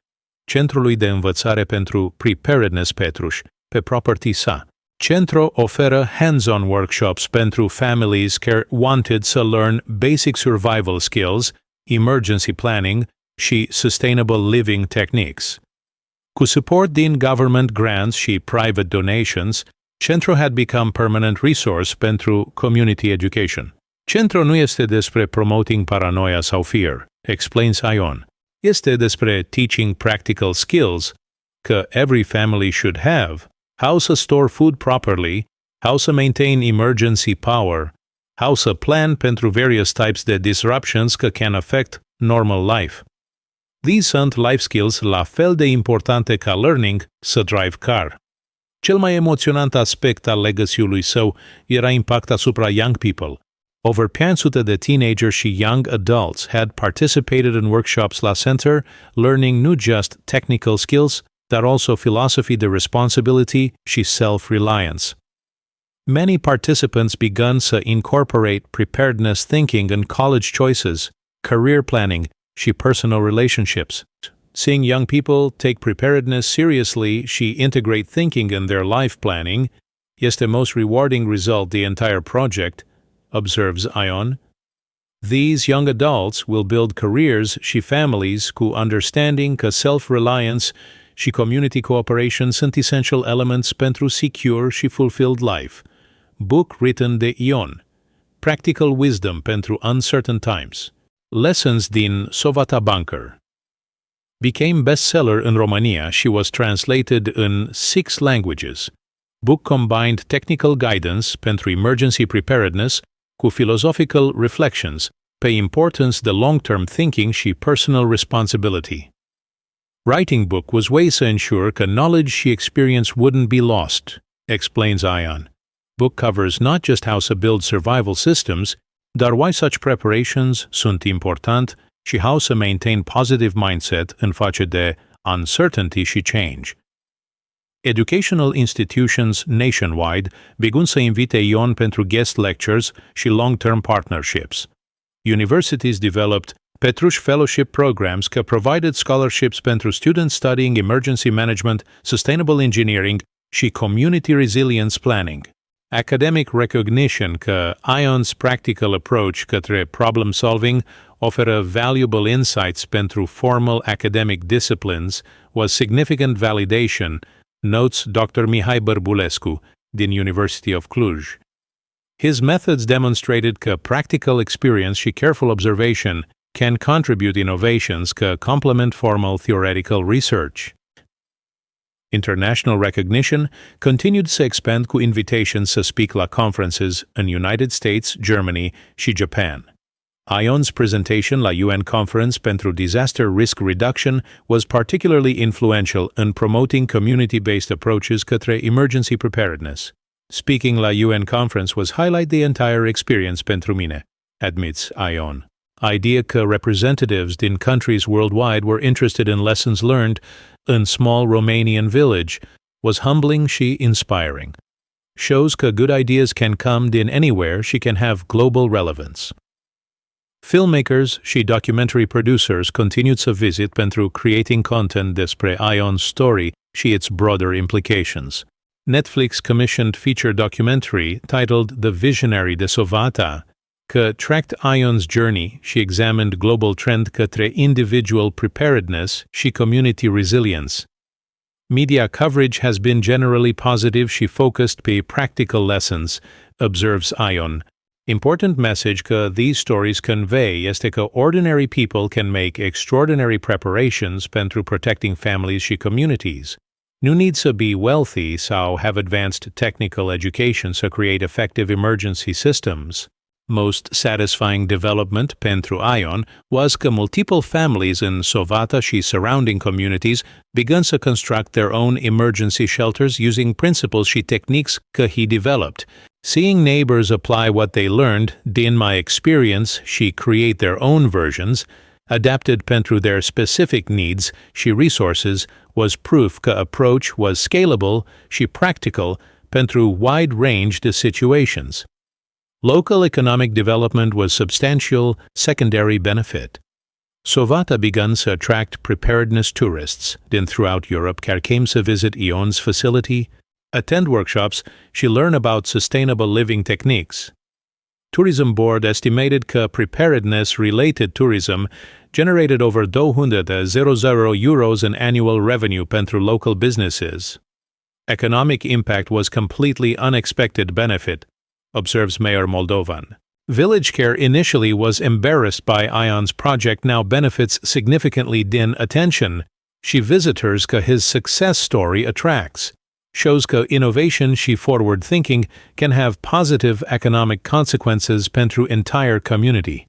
S1: Centrului de Învățare pentru Preparedness Petruș, pe property sa. Centro oferă hands-on workshops pentru families care wanted to learn basic survival skills, emergency planning și sustainable living techniques. Cu support din government grants și private donations, Centro had become permanent resource pentru community education. Centro nu este despre promoting paranoia sau fear, explains Ion. Este despre teaching practical skills că every family should have, how to store food properly, how to maintain emergency power, how to plan pentru various types de disruptions that can affect normal life. These sunt life skills la fel de importante ca learning să drive car. Cel mai emoționant aspect al legacy-ului său era impact asupra young people. Over 500 de teenagers și young adults had participated in workshops la center, learning not just technical skills, dar also philosophy de responsibility și self-reliance. Many participants began to incorporate preparedness thinking in college choices, career planning, și personal relationships. Seeing young people take preparedness seriously și integrate thinking in their life planning este most rewarding result the entire project, observes Ion. These young adults will build careers și families cu understanding că self-reliance și community cooperation sunt essential elements pentru secure și fulfilled life. Book written de Ion. Practical Wisdom pentru Uncertain Times. Lessons din Sovata Bunker. Became bestseller in Romania. She was translated in 6 languages. Book combined technical guidance pentru emergency preparedness cu philosophical reflections pe importance de long-term thinking și personal responsibility. Writing book was ways to ensure că knowledge și experience wouldn't be lost, explains Ion. Book covers not just how to build survival systems, dar why such preparations sunt important și how to maintain positive mindset în face de uncertainty și change. Educational institutions nationwide begun să invite Ion pentru guest lectures și long-term partnerships. Universities developed Petrush Fellowship programs that provided scholarships pentru students studying emergency management, sustainable engineering și community resilience planning. Academic recognition că Ion's practical approach către problem solving oferă valuable insights pentru formal academic disciplines was significant validation, notes Dr. Mihai Bărbulescu din University of Cluj. His methods demonstrated că practical experience și careful observation can contribute innovations that complement formal theoretical research. International recognition continued to expand cu invitations to speak la conferences in United States, Germany și Japan. Ion's presentation la UN Conference pentru Disaster Risk Reduction was particularly influential in promoting community-based approaches către emergency preparedness. Speaking la UN Conference was highlight the entire experience pentru mine, admits Ion. Idea că representatives din countries worldwide were interested in lessons learned in small Romanian village was humbling și inspiring. Shows că good ideas can come din anywhere și can have global relevance. Filmmakers și documentary producers continued to visit pentru creating content despre Ion's story și its broader implications. Netflix commissioned feature documentary titled The Visionary de Sovata, că tracked Ion's journey și examined global trend către individual preparedness și community resilience. Media coverage has been generally positive și focused pe practical lessons, observes Ion. Important message că these stories convey este că ordinary people can make extraordinary preparations pentru protecting families și communities. Nu need to be wealthy sau have advanced technical education to create effective emergency systems. Most satisfying development pentru Ion was că multiple families in Sovata și surrounding communities began to construct their own emergency shelters using principles și techniques că he developed. Seeing neighbors apply what they learned din my experience și create their own versions, adapted pentru their specific needs și resources, was proof că approach was scalable și practical pentru wide range de situations. Local economic development was substantial secondary benefit. Sovata began to attract preparedness tourists din throughout Europe care came to visit Ion's facility, attend workshops și learn about sustainable living techniques. Tourism Board estimated că preparedness-related tourism generated over 200 euros in annual revenue pentru local businesses. Economic impact was completely unexpected benefit, observes Mayor Moldovan. Village care initially was embarrassed by Ion's project now benefits significantly din attention și visitors că his success story attracts. Shows că innovation și forward thinking can have positive economic consequences pentru entire community.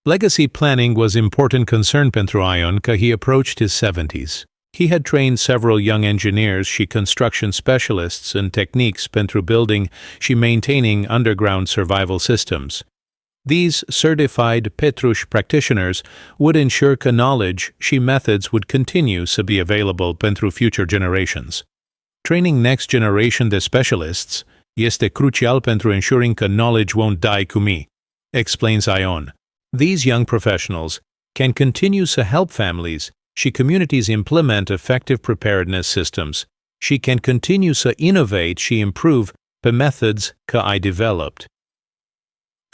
S1: Legacy planning was important concern pentru Ion că he approached his 70s. He had trained several young engineers și construction specialists in techniques pentru building și maintaining underground survival systems. These certified Petruș practitioners would ensure că knowledge și methods would continue to be available pentru future generations. Training next generation de specialists este crucial pentru ensuring că knowledge won't die cu me, explains Ion. These young professionals can continue to help families și communities implement effective preparedness systems. She can continue to innovate și improve pe methods că I developed.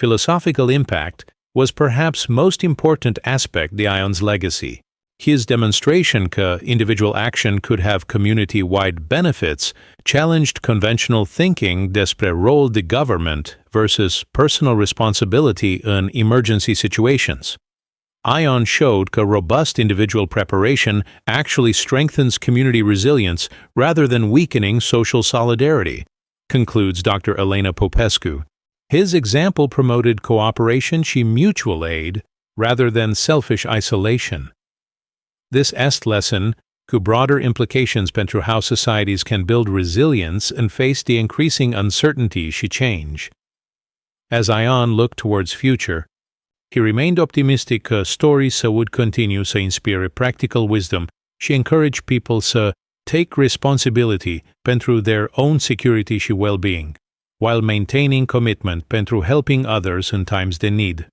S1: Philosophical impact was perhaps most important aspect the Ion's legacy. His demonstration că individual action could have community-wide benefits challenged conventional thinking despre role de government versus personal responsibility in emergency situations. Ion showed că robust individual preparation actually strengthens community resilience rather than weakening social solidarity, concludes Dr. Elena Popescu. His example promoted cooperation și mutual aid rather than selfish isolation. This est lesson, cu broader implications pentru how societies can build resilience and face the increasing uncertainty și change. As Ion looked towards future, he remained optimistic că stories would continue to inspire practical wisdom și encourage people to take responsibility pentru their own security și well-being, while maintaining commitment pentru helping others in times de need.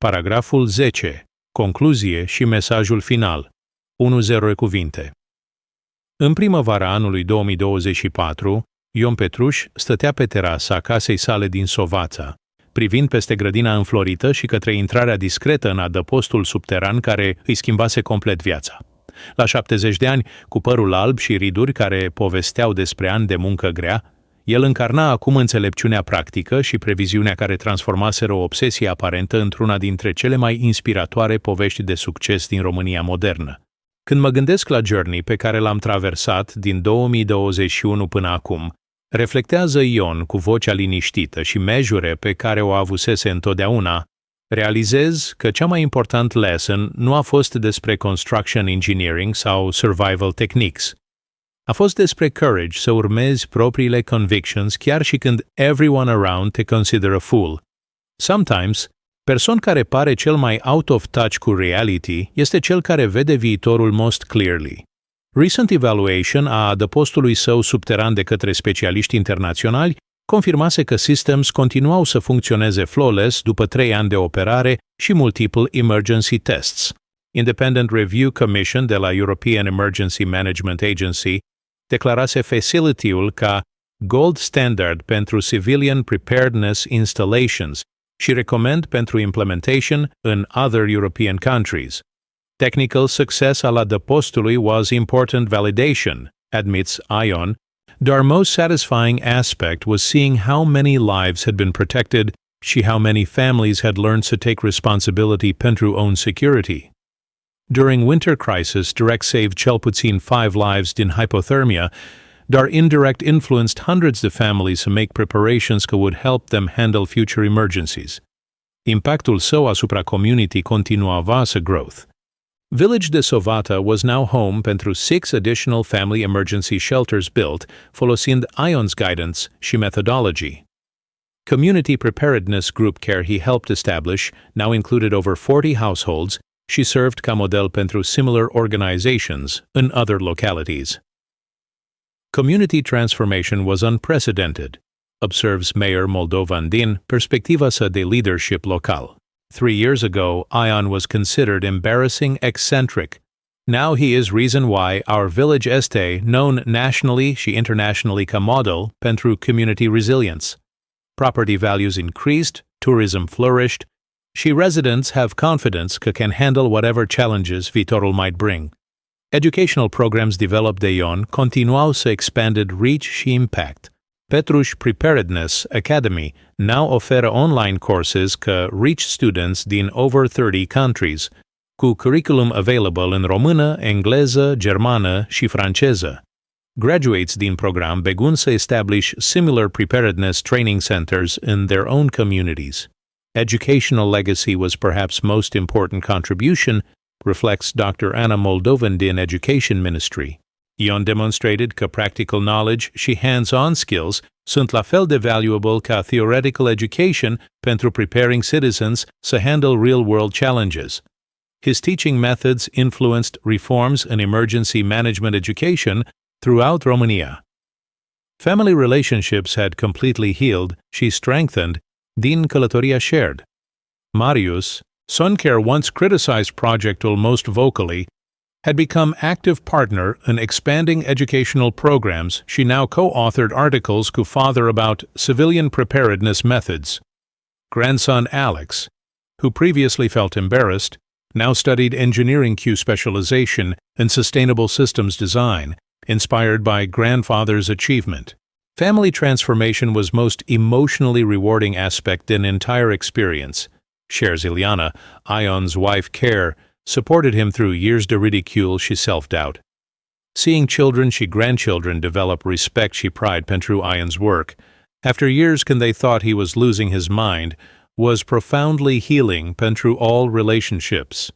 S1: Paragraful 10. Concluzie și mesajul final. 1-0 cuvinte. În primăvara anului 2024, Ion Petruș stătea pe terasa casei sale din Sovața, privind peste grădina înflorită și către intrarea discretă în adăpostul subteran care îi schimbase complet viața. La 70 de ani, cu părul alb și riduri care povesteau despre ani de muncă grea, el încarna acum înțelepciunea practică și previziunea care transformaseră o obsesie aparentă într-una dintre cele mai inspiratoare povești de succes din România modernă. Când mă gândesc la journey pe care l-am traversat din 2021 până acum, reflectează Ion cu vocea liniștită și mejure pe care o avusese întotdeauna, realizez că cea mai important lesson nu a fost despre construction engineering sau survival techniques. A fost despre courage să urmezi propriile convictions chiar și când everyone around te consider a fool. Sometimes, persoana care pare cel mai out of touch cu reality este cel care vede viitorul most clearly. Recent evaluation a adăpostului său subteran de către specialiști internaționali confirmase că systems continuau să funcționeze flawless după 3 ani de operare și multiple emergency tests. Independent Review Commission de la European Emergency Management Agency declarase facility-ul ca gold standard pentru civilian preparedness installations și recomand pentru implementation in other European countries. Technical success al adăpostului was important validation, admits Ion. Their most satisfying aspect was seeing how many lives had been protected și how many families had learned to take responsibility pentru own security. During winter crisis, direct saved cel puțin 5 lives din hypothermia, dar indirect influenced hundreds of families to make preparations that would help them handle future emergencies. Impactul său asupra community continua să growth. Village de Sovata was now home pentru 6 additional family emergency shelters built, folosind Ion's guidance și methodology. Community preparedness group care he helped establish now included over 40 households. She served ca model pentru similar organizations in other localities. Community transformation was unprecedented, observes Mayor Moldovan din perspectiva sa de leadership local. 3 years ago, Ion was considered embarrassing eccentric. Now he is reason why our village este known nationally și internationally ca model pentru community resilience. Property values increased, tourism flourished, și residents have confidence că can handle whatever challenges viitorul might bring. Educational programs developed de Ion continuau să expanded reach și impact. Petruș Preparedness Academy now oferă online courses că reach students din over 30 countries, cu curriculum available în română, engleză, germană și franceză. Graduates din program begun să establish similar preparedness training centers in their own communities. Educational legacy was perhaps most important contribution, reflects Dr. Anna Moldovan din Education Ministry. Ion demonstrated că practical knowledge și hands-on skills sunt la fel de valuable ca theoretical education pentru preparing citizens to handle real-world challenges. His teaching methods influenced reforms in emergency management education throughout Romania. Family relationships had completely healed și strengthened din călătoria shared. Marius, son care once criticized proiectul most vocally, had become active partner in expanding educational programs. She now co-authored articles with father about civilian preparedness methods. Grandson Alex, who previously felt embarrassed, now studied engineering Q specialization in sustainable systems design, inspired by grandfather's achievement. Family transformation was most emotionally rewarding aspect in entire experience. Shares Ileana, Ion's wife Care, supported him through years de ridicule și self-doubt. Seeing children și grandchildren develop respect și pride pentru Ion's work, after years when they thought he was losing his mind, was profoundly healing pentru all relationships.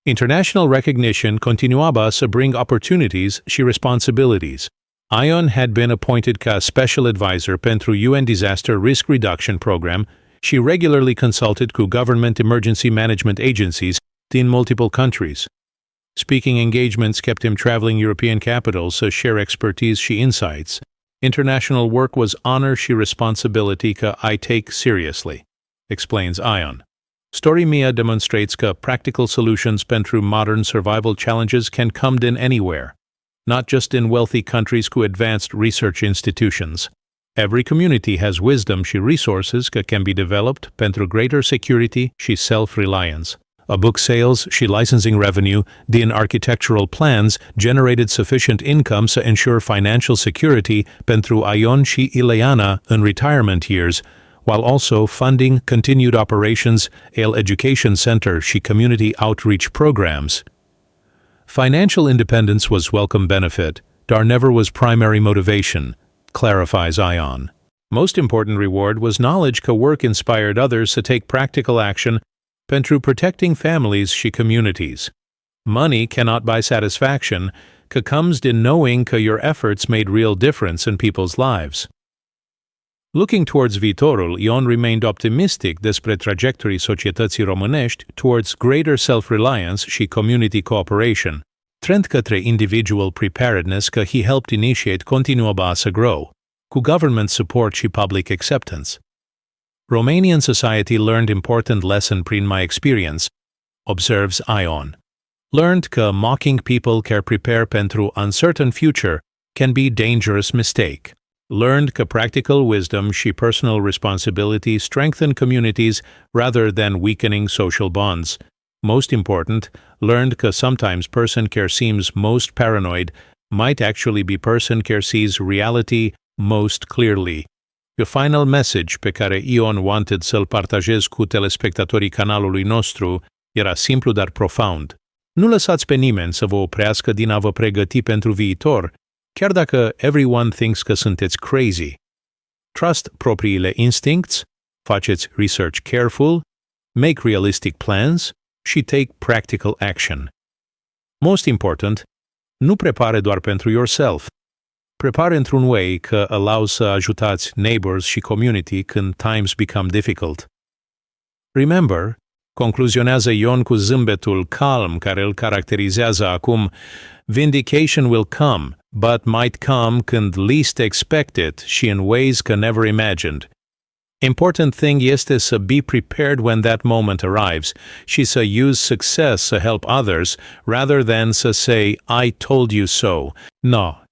S1: International recognition continuaba să bring opportunities și responsibilities. Ion had been appointed ca special advisor pentru UN Disaster Risk Reduction Program și regularly consulted cu government emergency management agencies in multiple countries. Speaking engagements kept him traveling European capitals to share expertise și insights. International work was honor și responsibility că I take seriously, explains Ion. Story Mia demonstrates că practical solutions pentru modern survival challenges can come in anywhere, not just in wealthy countries cu advanced research institutions. Every community has wisdom și resources that can be developed pentru greater security și self-reliance. A book sales și licensing revenue din architectural plans generated sufficient income to ensure financial security pentru Ion și Ileana in retirement years, while also funding continued operations al education center și community outreach programs. Financial independence was welcome benefit, dar never was primary motivation, clarifies Ion. Most important reward was knowledge că work inspired others to take practical action pentru protecting families și communities. Money cannot buy satisfaction, că comes din knowing că your efforts made real difference in people's lives. Looking towards viitorul, Ion remained optimistic despre trajectorii societății românești towards greater self-reliance și community cooperation, trend către individual preparedness că he helped initiate continuaba să grow, cu government support și public acceptance. Romanian society learned important lesson prin my experience, observes Ion. Learned că mocking people care prepare pentru uncertain future can be dangerous mistake. Learned că practical wisdom și personal responsibility strengthen communities rather than weakening social bonds. Most important, learned că sometimes person care seems most paranoid might actually be person care sees reality most clearly. The final message pe care Ion wanted să-l partajez cu telespectatorii canalului nostru era simplu dar profound. Nu lăsați pe nimeni să vă oprească din a vă pregăti pentru viitor, chiar dacă everyone thinks că sunteți crazy. Trust propriile instincts, faceți research careful, make realistic plans și take practical action. Most important, nu prepare doar pentru yourself. Prepare într-un way că allows să ajutați neighbors și community când times become difficult. Remember, concluzionează Ion cu zâmbetul calm care îl caracterizează acum, vindication will come, but might come când least expected și in ways că never imagined. Important thing este să be prepared when that moment arrives și să use success to help others rather than să say, I told you so. No.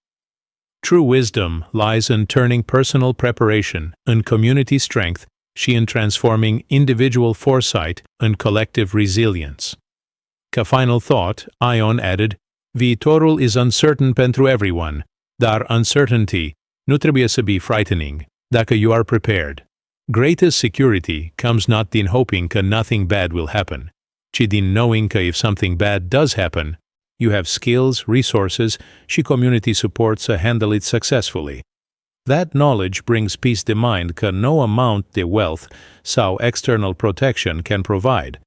S1: True wisdom lies in turning personal preparation in community strength și in transforming individual foresight in collective resilience. Ca final thought, Ion added, viitorul is uncertain pentru everyone, dar uncertainty nu trebuie să be frightening, dacă you are prepared. Greatest security comes not din hoping că nothing bad will happen, ci din knowing că if something bad does happen, you have skills, resources și community support to handle it successfully. That knowledge brings peace de mind că no amount de wealth sau external protection can provide.